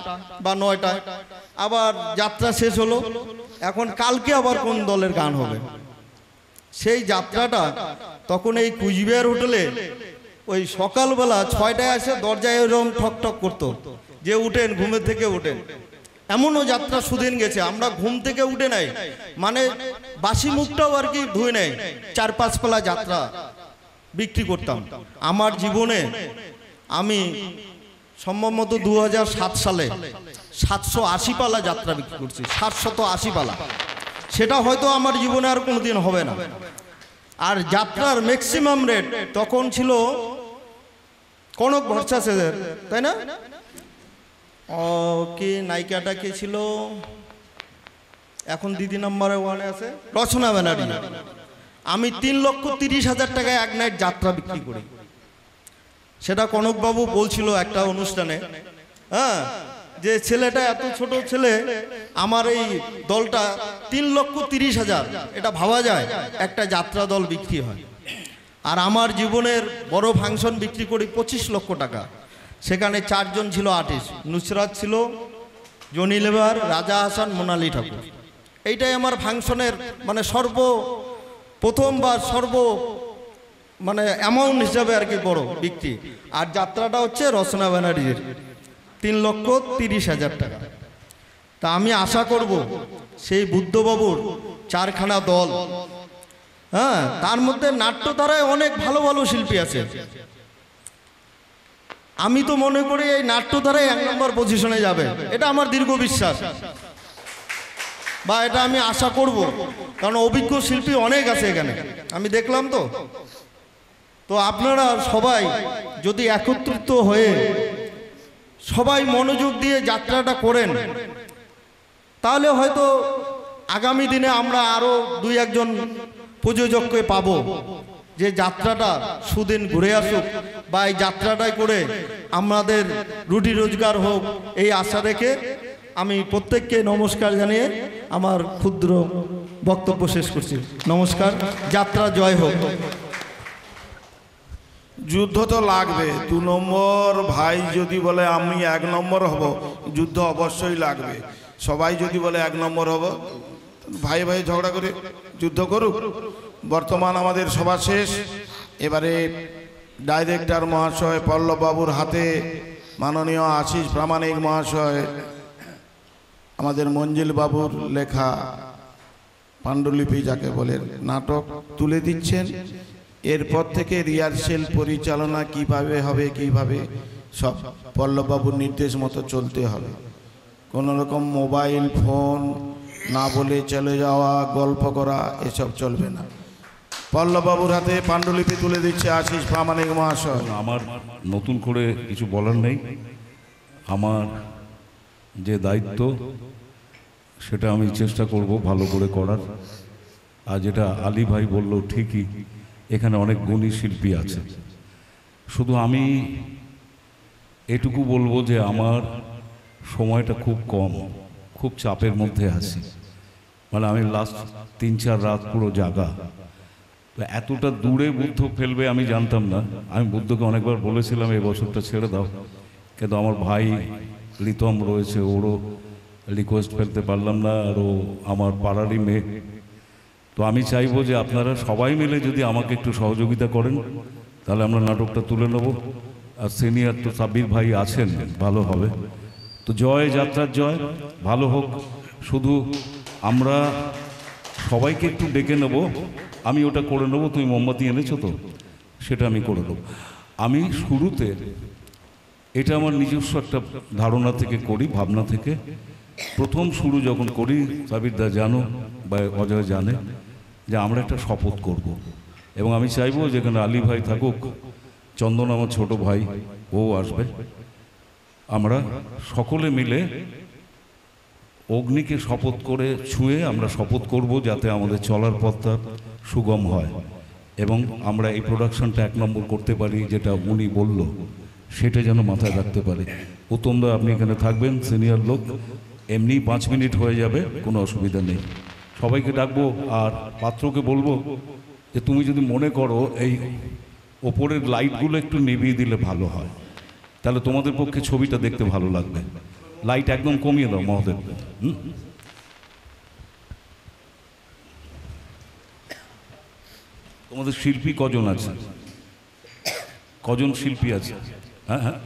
বা 9টায়, আবার যাত্রা শেষ হলো। এখন কালকে আবার কোন দলের গান হবে, সেই যাত্রাটা তখন এই কুচবিহার হোটেলে ওই সকালবেলা 6টায় এসে দরজায় এরকম ঠক ঠক করতো যে উঠেন, ঘুমের থেকে উঠেন। এমনও যাত্রা সুদিন গেছে আমরা ঘুম থেকে উঠে নাই, মানে বাসি মুখটাও আর কি ধুয়ে নেয়, 4-5 পালা যাত্রা বিক্রি করতাম। আমার জীবনে আমি সম্ভবত 2007 সালে 780 পালা যাত্রা বিক্রি করছি, 780 পালা। সেটা হয়তো আমার জীবনে আর কোনোদিন হবে না। আর যাত্রার ম্যাক্সিমাম রেট তখন ছিল কনক ভট্টাচার্যের, তাই না? কি নায়িকাটা কে ছিল এখন দিদি নাম্বারে 1-এ আছে, রচনা ব্যানার্জি। আমি 3,30,000 টাকায় এক নাইট যাত্রা বিক্রি করি। সেটা কনকবাবু বলছিল একটা অনুষ্ঠানে, হ্যাঁ, যে ছেলেটা এত ছোট ছেলে, আমার এই দলটা 3,30,000, এটা ভাবা যায় একটা যাত্রা দল বিক্রি হয়। আর আমার জীবনের বড় ফাংশন বিক্রি করি 25 লক্ষ টাকা। সেখানে 4 জন ছিল আর্টিস্ট, নুসরাত ছিল, জনি লেবার, রাজা হাসান, মোনালি ঠাকুর। এইটাই আমার ফাংশনের মানে প্রথম বা মানে অ্যামাউন্ট হিসাবে আর কি বড় বিক্রি। আর যাত্রাটা হচ্ছে রচনা ব্যানার্জির 3,30,000 টাকা। তা আমি আশা করব সেই বুদ্ধবাবুর 4খানা দল, হ্যাঁ, তার মধ্যে নাট্যধারায় অনেক ভালো ভালো শিল্পী আছে। আমি তো মনে করি এই নাট্যধারায় 1 নম্বর পজিশনে যাবে, এটা আমার দীর্ঘ বিশ্বাস, বা এটা আমি আশা করব। কারণ অভিজ্ঞ শিল্পী অনেক আছে এখানে, আমি দেখলাম। তো আপনারা সবাই যদি একত্রিত হয়ে সবাই মনোযোগ দিয়ে যাত্রাটা করেন, তাহলে হয়তো আগামী দিনে আমরা আরো 2-1 জন প্রযোজককে পাবো, যে যাত্রাটা সুদিন ঘুরে আসুক, বা এই যাত্রাটাই করে আমাদের রুটি রোজগার হোক, এই আশা রেখে আমি প্রত্যেককে নমস্কার জানিয়ে আমার ক্ষুদ্র বক্তব্য শেষ করছি। নমস্কার, যাত্রা জয় হোক। যুদ্ধ তো লাগবে, 2 নম্বর ভাই যদি বলে আমি 1 নম্বর হব, যুদ্ধ অবশ্যই লাগবে। সবাই যদি বলে 1 নম্বর হব, ভাই ভাই ঝগড়া করে যুদ্ধ করুক। বর্তমান আমাদের সভা শেষ, এবারে ডাইরেক্টর মহাশয় পল্লববাবুর হাতে মাননীয় আশিস প্রামাণিক মহাশয় আমাদের মঞ্জিল বাবুর লেখা পাণ্ডুলিপি যাকে বলে নাটক তুলে দিচ্ছেন। এরপর থেকে রিহার্সেল পরিচালনা কিভাবে হবে, কিভাবে সব পল্লববাবুর নির্দেশ মতো চলতে হবে। কোনো রকম মোবাইল ফোন না বলে চলে যাওয়া, গল্প করা, এসব চলবে না। পল্লববাবুর হাতে পাণ্ডুলিপি তুলে দিচ্ছে আশিস প্রামাণিক মহাশয়। আমার নতুন করে কিছু বলার নেই। আমার যে দায়িত্ব সেটা আমি চেষ্টা করব ভালো করে করার। আর যেটা আলী ভাই বলল ঠিকই, এখানে অনেক গুণী শিল্পী আছে। শুধু আমি এটুকু বলবো যে আমার সময়টা খুব কম, খুব চাপের মধ্যে আছি। মানে আমি লাস্ট 3-4 রাত পুরো জাগা। তো এতটা দূরে বুদ্ধ ফেলবে আমি জানতাম না। আমি বুদ্ধকে অনেকবার বলেছিলাম এই বছরটা ছেড়ে দাও, কিন্তু আমার ভাই লিতম রয়েছে, ওরও রিকোয়েস্ট ফেলতে পারলাম না। আর ও আমার পাড়ারই মেয়ে, তো আমি চাইবো যে আপনারা সবাই মিলে যদি আমাকে একটু সহযোগিতা করেন তাহলে আমরা নাটকটা তুলে নেব। আর সিনিয়র তো সাব্বির ভাই আছেন, ভালো হবে। তো জয়, যাত্রার জয়, ভালো হোক। শুধু আমরা সবাইকে একটু ডেকে নেব, আমি ওটা করে নেবো। তুমি মোমবাতি এনেছো তো, সেটা আমি করে দেবো। আমি শুরুতে এটা আমার নিজস্ব একটা ধারণা থেকে করি, ভাবনা থেকে। প্রথম শুরু যখন করি, সাবিরদা জানো বা অজয় জানে, যে আমরা একটা শপথ করব। এবং আমি চাইবো যেখানে আলী ভাই থাকুক, চন্দন আমার ছোট ভাই, ও আসবে, আমরা সকলে মিলে অগ্নিকে শপথ করে ছুঁয়ে আমরা শপথ করব যাতে আমাদের চলার পথটা সুগম হয় এবং আমরা এই প্রোডাকশনটা 1 নম্বর করতে পারি, যেটা উনি বলল সেটা যেন মাথায় রাখতে পারে। উত্তমদা আপনি এখানে থাকবেন, সিনিয়র লোক, এমনি 5 মিনিট হয়ে যাবে, কোনো অসুবিধা নেই। সবাইকে ডাকবো। আর পাত্রকে বলবো যে তুমি যদি মনে করো এই ওপরের লাইটগুলো একটু নিভিয়ে দিলে ভালো হয়, তাহলে তোমাদের পক্ষে ছবিটা দেখতে ভালো লাগবে। লাইট একদম কমিয়ে দাও মহোদয়। তোমাদের শিল্পী কজন আছে? কজন শিল্পী আছে? হ্যাঁ হ্যাঁ,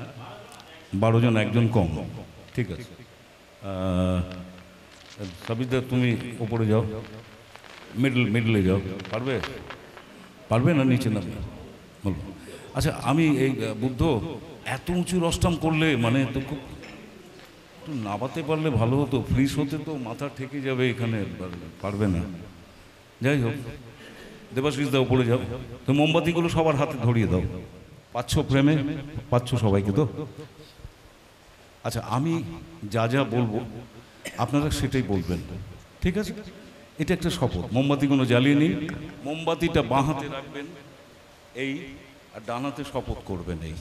12 জন, একজন কম, ঠিক আছে। সাবিদা তুমি ওপরে যাও, মিডলে যাও। পারবে না নিচে নামবে? বলো। আচ্ছা, আমি এই বুদ্ধ এত উঁচু রস্টাম করলে মানে তো খুব একটু নামাতে পারলে ভালো হতো। ফ্রিজ হতে তো মাথা ঠেকে যাবে এখানে, পারবে না। যাই হোক, দেবাশিস দা উপরে যাও। তো মোমবাতিগুলো সবার হাতে ধরিয়ে দাও। পাচ্ছ প্রেমে? পাচ্ছ সবাইকে তো? আচ্ছা, আমি যা যা বলবো আপনারা সেটাই বলবেন, ঠিক আছে? এটা একটা শপথ। মোমবাতিগুলো জ্বালিয়ে নিন। মোমবাতিটা বাঁ হাতে রাখবেন এই, আর ডান হাতে শপথ করবেন এই,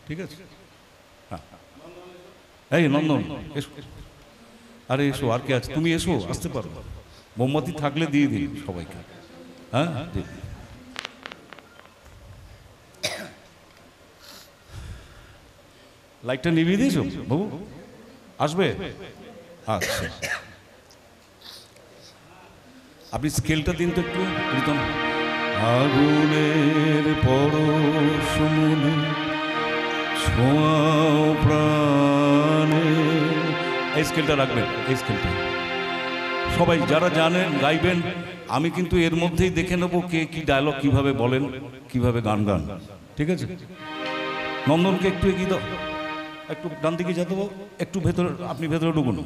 ঠিক আছে? হ্যাঁ, এই নন্দন এসো। আরে এসো, আর কে আছে? তুমি এসো, আসতে পারো। মোমবাতি থাকলে দিয়ে দিন সবাইকে। হ্যাঁ, লাইটটা নিভিয়ে দিয়েছো বাবু? আসবে? আচ্ছা, আপনি স্কেলটা দিন তো একটু। প্রীতম, আগুনের পরশ মনে ছোঁয়াও প্রাণে, এই স্কেলটা রাখবেন, এই স্কেলটা। সবাই যারা জানেন গাইবেন, আমি কিন্তু এর মধ্যেই দেখে নেবো কে কি ডায়লগ কিভাবে বলেন, কিভাবে গান গান, ঠিক আছে? নন্দনকে একটু এগিয়ে দাও, একটু ডান দিকে যেতে হবে, একটু ভেতরে, আপনি ভেতরে ঢুকুন।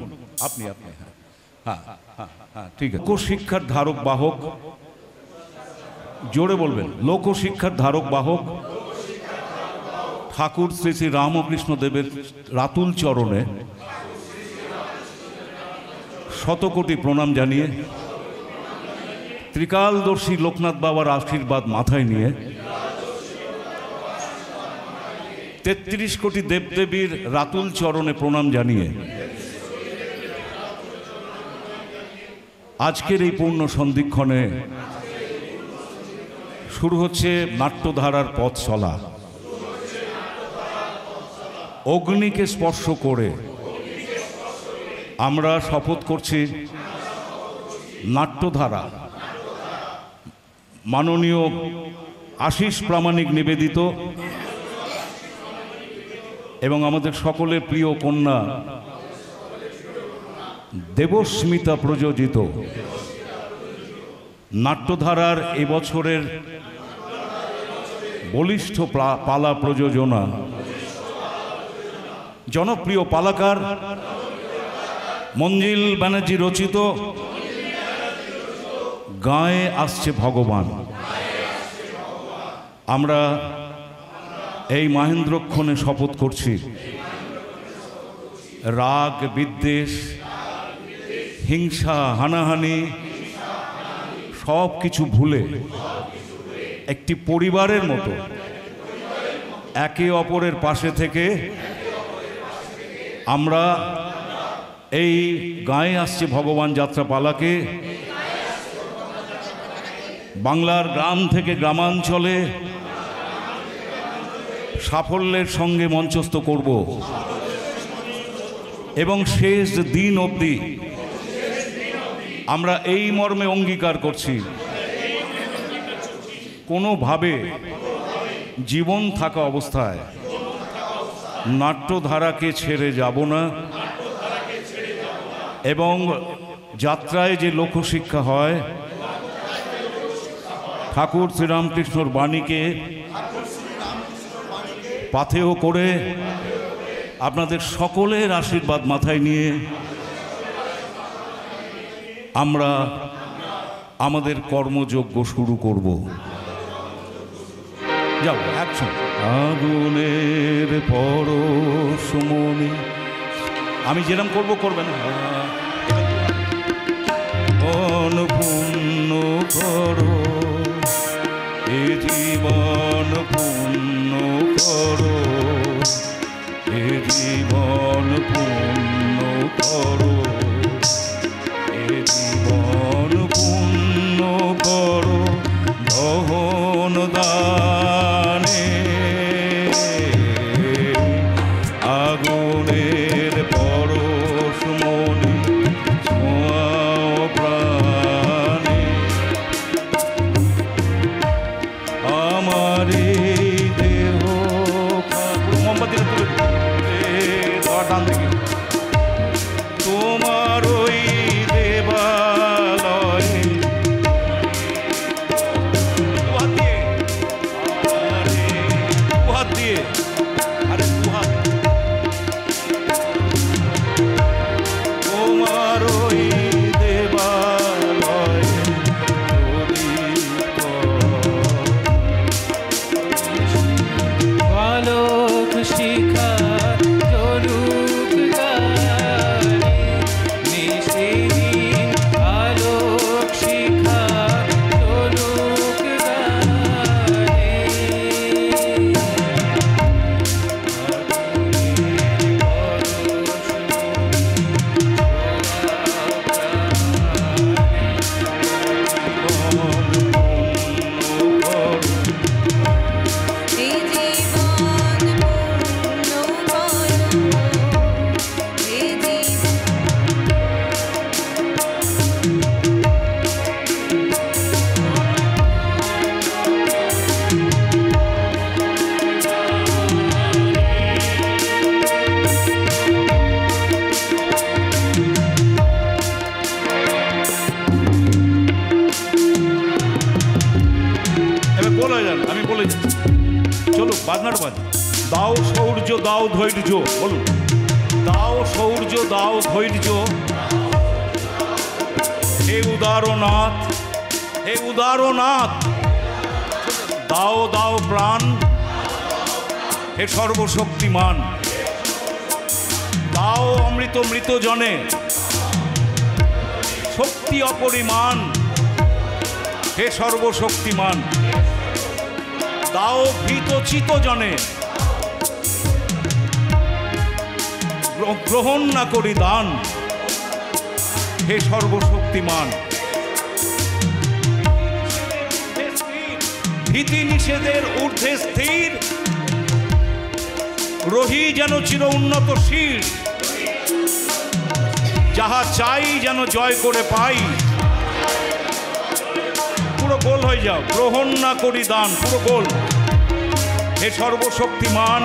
আপনি হ্যাঁ হ্যাঁ হ্যাঁ, ঠিক আছে। লোকশিক্ষার ধারক বাহক, জোরে বলবেন, লোকশিক্ষার ধারক বাহক ঠাকুর শ্রী শ্রী রামকৃষ্ণ দেবের রাতুল চরণে শতকোটি প্রণাম জানিয়ে, ত্রিকালদর্শী লোকনাথ বাবার আশীর্বাদ মাথায় নিয়ে, 33 কোটি দেবদেবীর রাতুল চরণে প্রণাম জানিয়ে আজকের এই পূর্ণ সন্ধিক্ষণে শুরু হচ্ছে নাট্যধারার পথ চলা। অগ্নিকে স্পর্শ করে আমরা শপথ করছি নাট্যধারা মাননীয় আশিস প্রামাণিক নিবেদিত এবং আমাদের সকলের প্রিয় কন্যা দেবস্মিতা প্রযোজিত নাট্যধারার এবছরের বলিষ্ঠ পালা প্রযোজনা জনপ্রিয় পালাকার মঞ্জিল ব্যানার্জি রচিত গায়ে আসছে ভগবান। আমরা এই মহেন্দ্রক্ষণে শপথ করছি রাগ বিদ্বেষ হিংসা হানাহানি সব কিছু ভুলে একটি পরিবারের মতো একে অপরের পাশে থেকে আমরা এই গায়ে আসছে ভগবান যাত্রা পালাকে বাংলার গ্রাম থেকে গ্রামাঞ্চলে সাফল্যের সঙ্গে মঞ্চস্থ করব এবং শেষ দিন অবধি আমরা এই মর্মে অঙ্গীকার করছি কোনোভাবে জীবন থাকা অবস্থায় নাট্যধারাকে ছেড়ে যাব না এবং যাত্রায় যে লোকশিক্ষা হয় ঠাকুর শ্রীরামকৃষ্ণর বাণীকে পাথেয় করে আপনাদের সকলের আশীর্বাদ মাথায় নিয়ে আমরা আমাদের কর্মযজ্ঞ শুরু করব। যাও অ্যাকশন। আগুনের পরশমণি, আমি যেরকম করব করবেন। পূর্ণ করো এ জীবন, পূর্ণ করো এ জীবন, পূর্ণ করো এ জীবন, পূর্ণ করো দহন দানে আগুনের পরশমণি ছোঁয়াও প্রাণে আমার এই দেহ। মোমবাতিটা তুলে ডান দিকে। তোমার ওই দেবালয়ে দুহাত দিয়ে আরে দুহাত তোমার ওই দেবালয়ে আলোক শিখা জ্বলুক গানে, নিশিদিন আলোক শিখা জ্বলুক গানে। আমি বলে চলো বাজনার বাজ। দাও শৌর্য দাও ধৈর্য, বলুন দাও শৌর্য দাও ধৈর্য হে উদারনাথ, হে উদারনাথ দাও দাও প্রাণ হে সর্বশক্তিমান। দাও অমৃত মৃত জনে শক্তি অপরিমাণ হে সর্বশক্তিমান। দাও ভীত চিত জনে গ্রহণ না করি দান হে সর্বশক্তিমান। ভীতি নিষেধের ঊর্ধ্বে স্থির রহি যেন চির উন্নতশীল। যাহা চাই যেন জয় করে পাই। পুরো গোল হয়ে যাও, গ্রহণ না করি দান, পুরো গোল। হে সর্বশক্তিমান,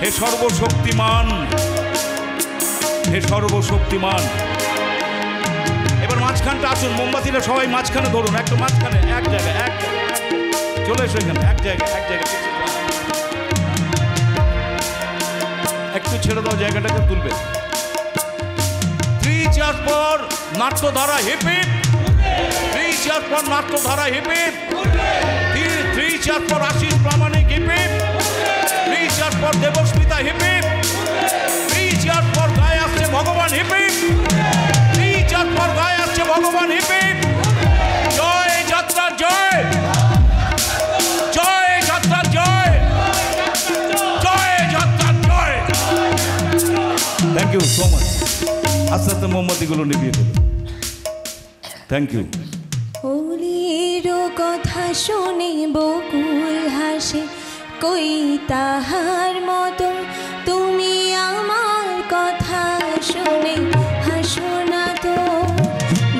হে সর্বশক্তিমান, হে সর্বশক্তিমান। এবার মাঝখানটা আসুন, মোমবাতিটা সবাই মাঝখানে ধরুন, একটু মাঝখানে, এক জায়গায়, এক চলে এসো এখানে, এক জায়গায়, এক জায়গায় একটু ছেড়ে দাও, জায়গাটাকে তুলবে। 3-4 পর নাট্যধারা হিপিপ, 3-4 পর নাট্যধারা হিপিপ, 3-4 পর আশিস প্রামাণিক হিপিপ, 3-4 পর দেবস্মিতা হিপিপ, 3-4 পর গায়ে আসছে ভগবান হিপিপ, 3-4 পর গায়ে আসছে ভগবান হিপিপ। জয় যাত্রা জয়, জয় যাত্রা জয়, জয় যাত্রা জয়। Thank you so much. আস্তে আস্তে মোমবাতিগুলো নিভিয়ে দেবে। Thank you. হরির কথা শুনে বকুল হাসে, কই তাহার মতো তুমি আমার কথা শুনে হাসো না তো।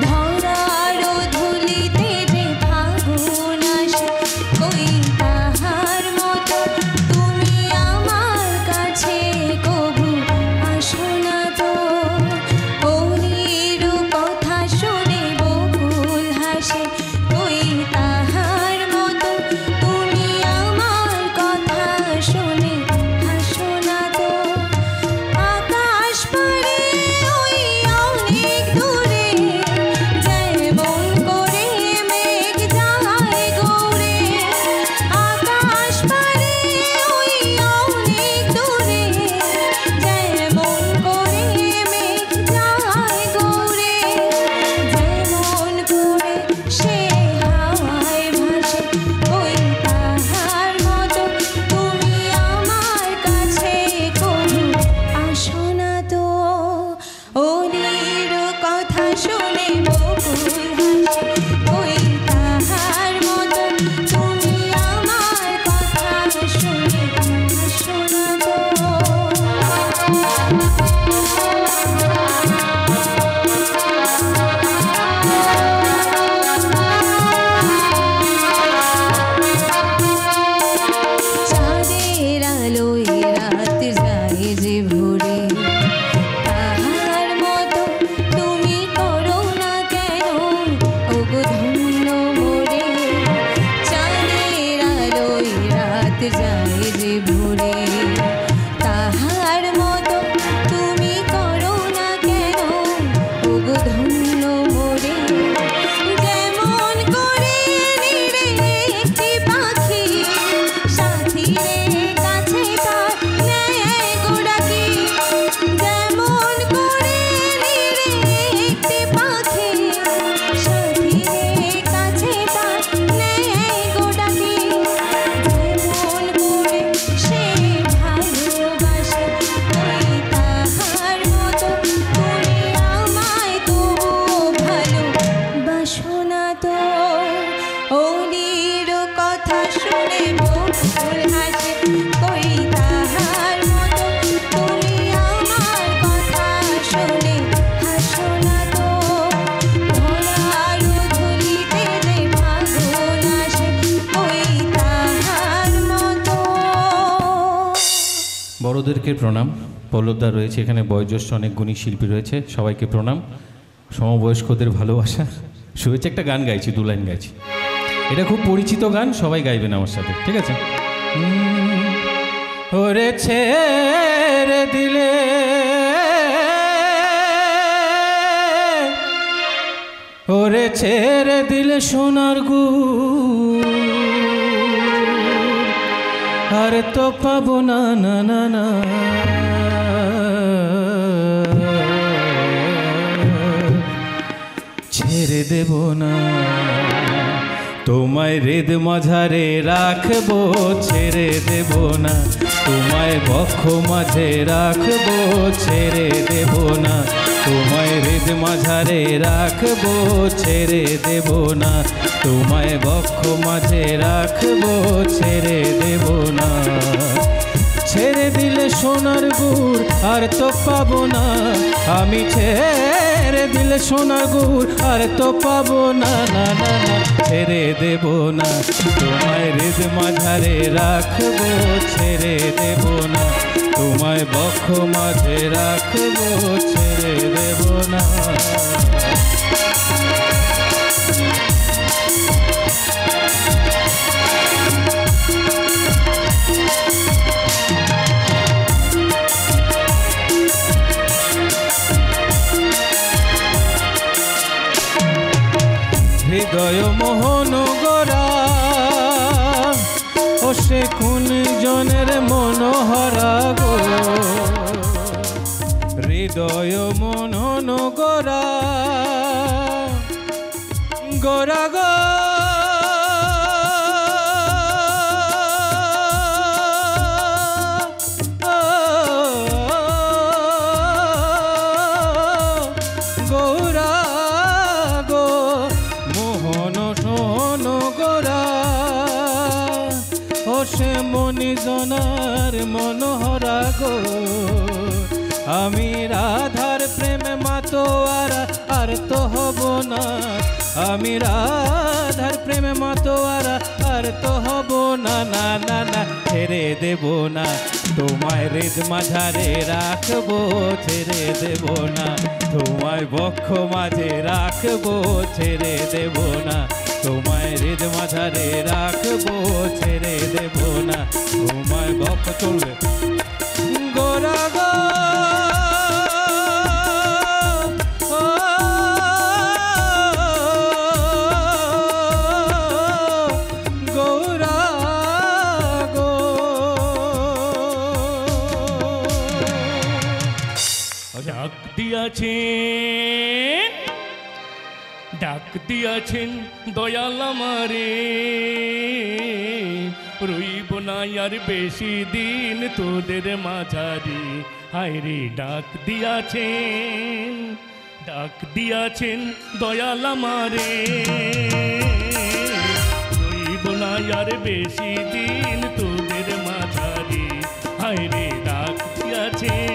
ধরার ধুলিতে যে ফাগুন শুনে বকুল হাসে কই তাহার মতো তুমি আমার কথা শুনে হাসো না তো। চাঁদের আলোয় রাত যায় যে ভোরে তাহার মতো তুমি করো না কেন ওগো ধন্য মোরে। চাঁদের আলোয় রাত যায় যে ভোরে তাহার মতো তুমি করো না কেন ওগো ধন্য মোরে। যেমন করে নিরে একটি পাখি সাথীরে কাছে তার নেয় গো ডাকি। যেমন করে নিরে একটি পাখি সাথীরে কাছে তার নেয় গো ডাকি। যেমন করে সে ভালোবাসে ওই তাহার মতো তুমি আমায় তবুও ভালোবাসো না তো। ওলির কথা শুনে বকুল হাসে কই তাহার মতো তুমি আমার কথা শুনে হাসো না তো। ধরার ধুলিতে যে ফাগুন আসে কই তাহার মতো। বড়দেরকে প্রণাম। পল্লবদা রয়েছে এখানে, বয়োজ্যেষ্ঠ অনেক গুণী শিল্পী রয়েছে, সবাইকে প্রণাম। সমবয়স্কদের ভালোবাসা, শুভেচ্ছা। একটা গান গাইছি, 2 লাইন গাইছি। এটা খুব পরিচিত গান, সবাই গাইবেন আমার সাথে, ঠিক আছে? ওরে ছেড়ে দিলে ওরে ছেড়ে দিলে সোনার গুড় আর তো পাবো না না না না। ছেড়ে দেব না তোমায় হৃদ মাঝারে রাখবো, ছেড়ে দেব না তোমায় বক্ষ মাঝে রাখবো, ছেড়ে দেব না তোমায় হৃদ মাঝারে রাখবো, ছেড়ে দেব না তোমায় বক্ষ মাঝে রাখবো, ছেড়ে দেব না। ছেড়ে দিলে সোনার গুড় আর তো পাবো না আমি, ছেড়ে দিলে সোনার গুড় আর তো পাবো না না না না। ছেড়ে দেব না তোমায় হৃদ মাঝারে রাখবো, ছেড়ে দেব না তোমায় বক্ষ মাঝে রাখবো, ছেড়ে দেব না। হৃদয় মোহন গোরা ও সে কোন জনের মনোহরা গো। হৃদয় মোহন গোরা গোরা গো। মনিজনার মনোহরা গো, আমি রাধার প্রেমে মাতোয়ারা আর তো হব না। আমি রাধার প্রেমে মাতোয়ারা আর তো হব না না না না। ছেড়ে দেব না তোমায় হৃদ মাঝারে রাখবো, ছেড়ে দেব না তোমায় বক্ষ মাঝে রাখবো, ছেড়ে দেব না তোমায় হৃদ মাঝারে রাখবো, ছেড়ে দেব না তোমায় বক্ষ। চলবে গোরা গো গৌরা গো। ডাক দিয়াছেন, ডাক দিয়াছেন দয়াল আমারে, রইব না আর বেশি দিন তোদের মাঝারি। হায়রে ডাক দিয়াছেন, ডাক ডাক দিয়াছেন দয়াল আমারে রইব না আর বেশি দিন তোদের মাঝারে হায় রে ডাক দিয়াছেন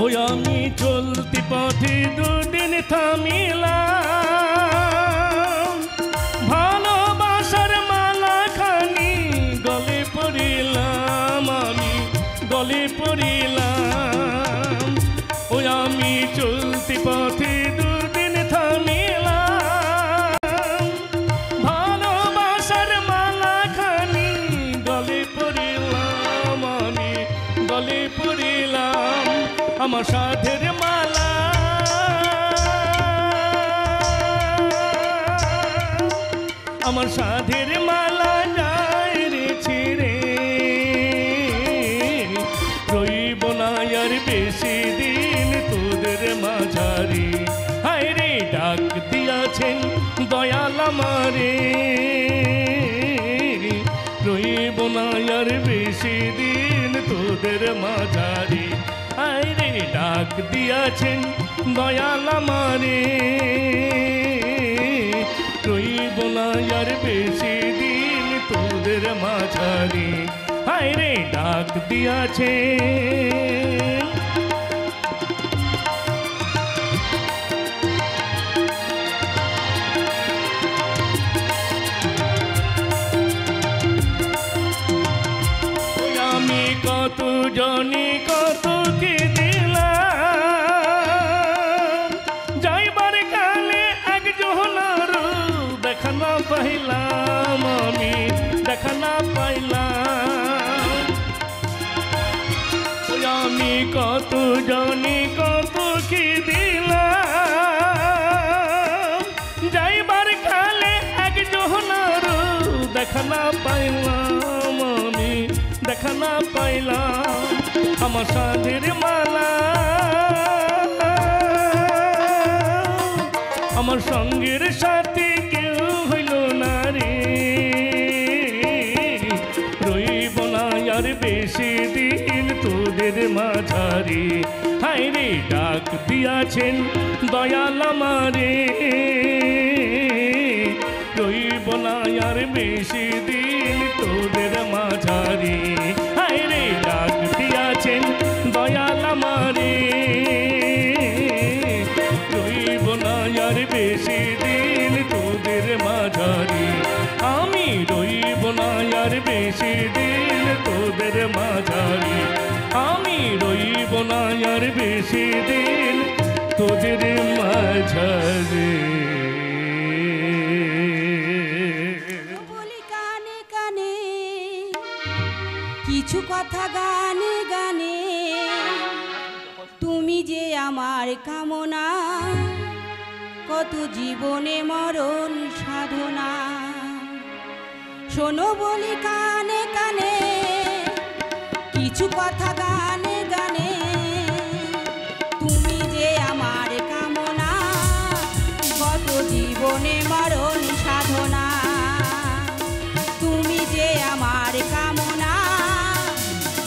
ওই আমি চলতি পথে দুদিন থামিলাম ভালোবাসার মালা খানি গলে পড়িলাম আমি গলে পড়িলাম ওই আমি চলতি পথে দুদিন থামিলাম ভালোবাসার মালা খানি গলে পড়িলাম আমি গলে পড়িলাম আমার সাধের মালা আমার সাধের মালা যায় রে ছিঁড়ে রইব না আর বেশি দিন তোদের মাঝারে হায় রে ডাক দিয়াছেন দয়াল আমারে রইব না আর বেশি দিন তোদের মাঝারে হায় রে ডাক দিয়াছেন দয়াল আমারে রইব না আর বেশি দিন তোদের মাঝারে হায় রে ডাক দিয়াছেন আমি কত জনি কত কি দিলাম যাইবার কালে একজনার দেখা না পাইলাম আমি দেখা না পাইলাম আমি কত জনি কত কি দিলাম যাইবার কালে একজনার দেখা না পাইলাম আমি দেখা না পাইলাম আমার সাধের মালা আমার সঙ্গের সাথে কেউ হইল না রে রইব না আর বেশি দিন তোদের মাঝারে হায় রে ডাক দিয়াছেন দয়াল আমারে রইব না আর বেশি দিন তোদের মাঝারে হায় রে ডাক দিয়াছেন দয়াল আমারে রইব না আর বেশি দিন তোদের মাঝারে আমি রইব না আর বেশি দিন তোদের মাঝারে আমি রইব না আর বেশি দিন তোদের মাঝারে কিছু কথা গানে গানে তুমি যে আমার কামনা কত জীবনে মরণ সাধনা শোনো বলি কানে কানে কিছু কথা গানে গানে তুমি যে আমার কামনা কত জীবনে মরণ সাধনা তুমি যে আমার কামনা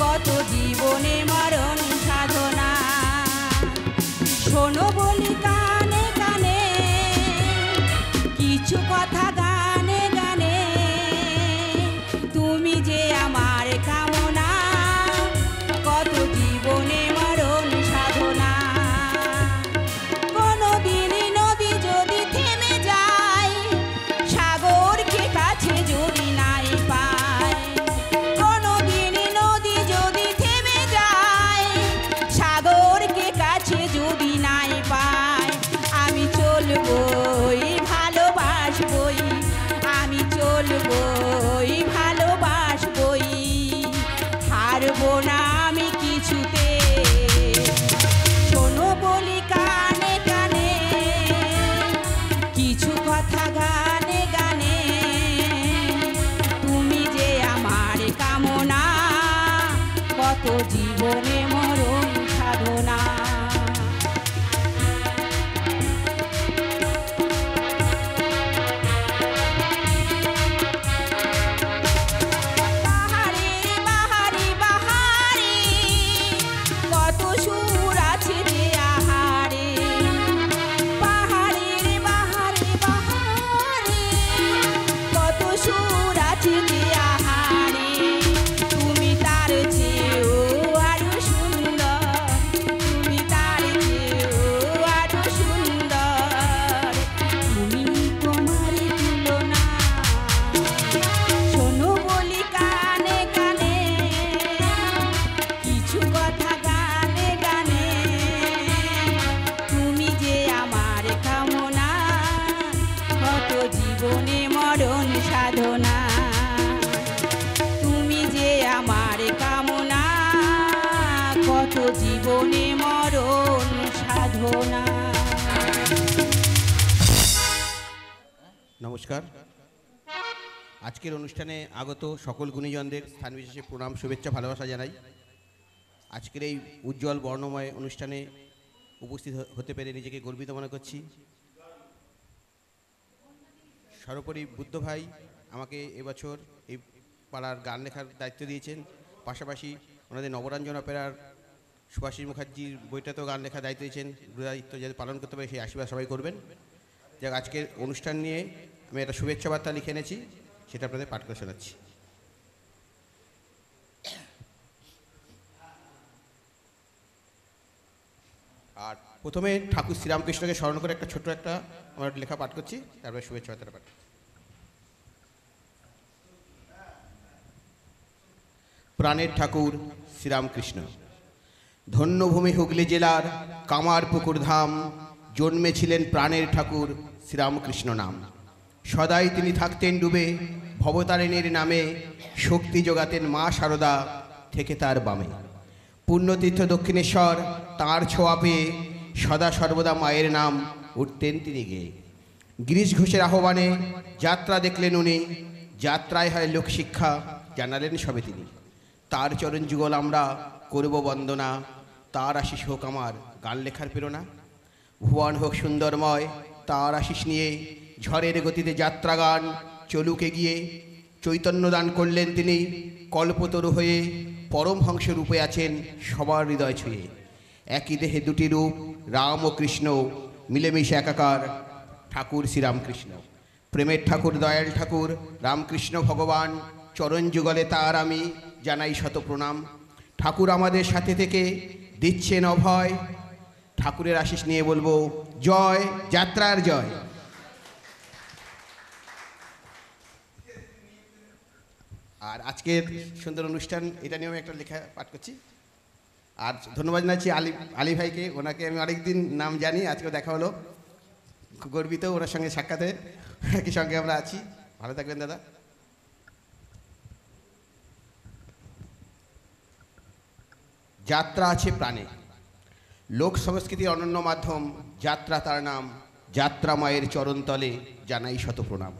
কত জীবনে মরণ সাধনা শোনো বলি কানে কানে কিছু কথা গানে গানে তুমি যে আমার কামনা কত জীবনে মরণ সাধনা কোনো দিনই নদী যদি থেমে যায় সাগরকে কাছে যদি নাই পায় কোনো দিনই নদী যদি থেমে যায় সাগরকে কাছে যদি নাই পায় আমি চলবই ভালোবাসবই আমি চলবই ভালোবাসবই হারবো না আমি কিছুতে শোনো বলি কানে কানে কিছু কথা গানে গানে তুমি যে আমার কামনা কত জীবনে মরণ সাধনা সাধনা তুমি যে আমার কামনা কত জীবনে মরণ সাধনা। নমস্কার। আজকের অনুষ্ঠানে আগত সকল গুণীজনদের স্থান বিশেষে প্রণাম, শুভেচ্ছা, ভালোবাসা জানাই। আজকের এই উজ্জ্বল বর্ণময় অনুষ্ঠানে উপস্থিত হতে পেরে নিজেকে গর্বিত মনে করছি। সর্বোপরি বুদ্ধ ভাই আমাকে এবছর এই পাড়ার গান লেখার দায়িত্ব দিয়েছেন, পাশাপাশি ওনাদের নবরঞ্জন অপেরার সুভাষিস মুখার্জির বইটাতেও গান লেখার দায়িত্ব দিয়েছেন। দায়িত্ব যাতে পালন করতে পারে সেই আশীর্বাদ সবাই করবেন। যাক, আজকের অনুষ্ঠান নিয়ে আমি একটা শুভেচ্ছা বার্তা লিখে এনেছি, সেটা আপনাদের পাঠ করে শোনাচ্ছি। আর প্রথমে ঠাকুর শ্রীরামকৃষ্ণকে স্মরণ করে একটা ছোট্ট একটা আমার লেখা পাঠ করছি, তারপরে শুভেচ্ছা বার্তাটা পাঠ। প্রাণের ঠাকুর শ্রীরামকৃষ্ণ। ধন্যভূমি হুগলি জেলার কামারপুকুর ধাম, জন্মেছিলেন প্রাণের ঠাকুর শ্রীরামকৃষ্ণ নাম। সদাই তিনি থাকতেন ডুবে ভবতারিণীর নামে, শক্তি যোগাতেন মা শারদা থেকে তার বামে। পুণ্যতীর্থ দক্ষিণেশ্বর তাঁর ছোঁয়া পেয়ে সদা সর্বদা মায়ের নাম উঠতেন তিনি গেয়ে। গিরিশ ঘোষের আহ্বানে যাত্রা দেখলেন উনি, যাত্রায় হয় লোকশিক্ষা জানালেন সবে তিনি। তার চরণ যুগল আমরা করব বন্দনা, তার আশিস হোক আমার গান লেখার প্রেরণা। ভুবন হোক সুন্দরময় তার আশিস নিয়ে, ঝড়ের গতিতে যাত্রা গান চলুক এগিয়ে। চৈতন্য দান করলেন তিনি কল্পতরু হয়ে, পরমহংস রূপে আছেন সবার হৃদয় ছুঁয়ে। একই দেহে দুটি রূপ রাম ও কৃষ্ণ, মিলেমিশে একাকার ঠাকুর শ্রীরামকৃষ্ণ। প্রেমের ঠাকুর দয়াল ঠাকুর রামকৃষ্ণ ভগবান, চরণ যুগলে তার আমি জানাই শত প্রণাম। ঠাকুর আমাদের সাথে থেকে দিচ্ছেন অভয়, ঠাকুরের আশিস নিয়ে বলবো জয়, যাত্রার জয়। আর আজকের সুন্দর অনুষ্ঠান এটা নিয়ে আমি একটা লেখা পাঠ করছি। আর ধন্যবাদ জানাচ্ছি আলী ভাইকে, ওনাকে আমি অনেকদিন নাম জানি, আজকেও দেখা হলো, খুব গর্বিত ওনার সঙ্গে সাক্ষাতে, একই সঙ্গে আমরা আছি। ভালো থাকবেন দাদা। যাত্রা আছে প্রাণে, লোক সংস্কৃতির অনন্য মাধ্যম যাত্রা তার নাম। যাত্রা মায়ের চরণতলে জানাই শত প্রণাম।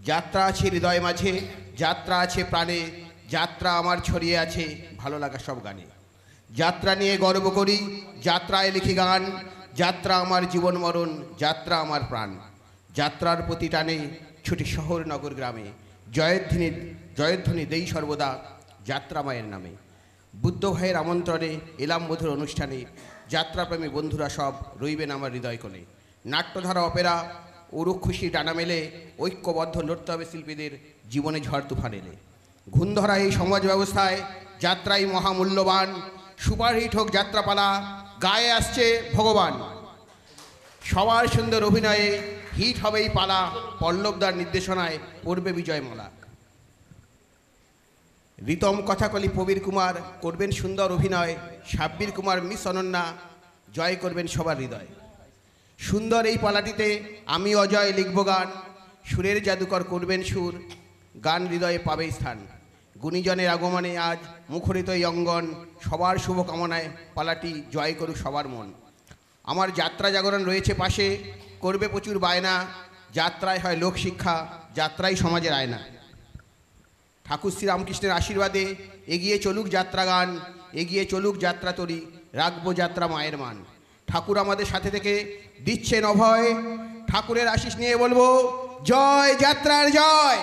যাত্রা আছে হৃদয় মাঝে, যাত্রা আছে প্রাণে, যাত্রা আমার ছড়িয়ে আছে ভালো লাগা সব গানে। যাত্রা নিয়ে গর্ব করি, যাত্রায় লিখি গান, যাত্রা আমার জীবন মরণ, যাত্রা আমার প্রাণ। যাত্রার প্রতি টানে ছুটি শহর নগর গ্রামে, জয়ধ্বনি দেই সর্বদা যাত্রা মায়ের নামে। বুদ্ধ ভাইয়ের আমন্ত্রণে এলাম মধুর অনুষ্ঠানে, যাত্রাপ্রেমী বন্ধুরা সব রইবেন আমার হৃদয় কোণে। নাট্যধারা অপেরা ওরুক খুশি ডানা মেলে, ঐক্যবদ্ধ লড়তে হবে শিল্পীদের জীবনে ঝড় তুফান এলে। ঘুণধরা এই সমাজ ব্যবস্থায় যাত্রাই মহামূল্যবান, সুপারহিট হোক যাত্রাপালা, গায়ে আসছে ভগবান। সবার সুন্দর অভিনয়ে হিট হবেই পালা, পল্লবদার নির্দেশনায় পড়বে বিজয়মালা। রিতম কথাকলি প্রবীর কুমার করবেন সুন্দর অভিনয়, সাব্বির কুমার মিস অনন্যা জয় করবেন সবার হৃদয়। সুন্দর এই পালাটিতে আমি অজয় লিখব গান, সুরের জাদুকর করবেন সুর, গান হৃদয়ে পাবে স্থান। গুণীজনের আগমনে আজ মুখরিত এই অঙ্গন, সবার শুভকামনায় পালাটি জয় করুক সবার মন। আমার যাত্রা জাগরণ রয়েছে পাশে, করবে প্রচুর বায়না, যাত্রায় হয় লোকশিক্ষা, যাত্রাই সমাজের আয়না। ঠাকুর শ্রীরামকৃষ্ণের আশীর্বাদে এগিয়ে চলুক যাত্রা গান, এগিয়ে চলুক যাত্রা তরি, রাখবো যাত্রা মায়ের মান। ঠাকুর আমাদের সাথে থেকে দিচ্ছেন অভয়, ঠাকুরের আশিস নিয়ে বলবো জয়, যাত্রার জয়।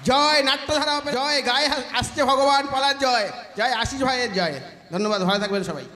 জয় নাট্যধারা জয়, গায়ে আসছে ভগবান পালার জয়, জয় আশিস ভাইয়ের জয়। ধন্যবাদ, ভালো থাকবেন সবাই।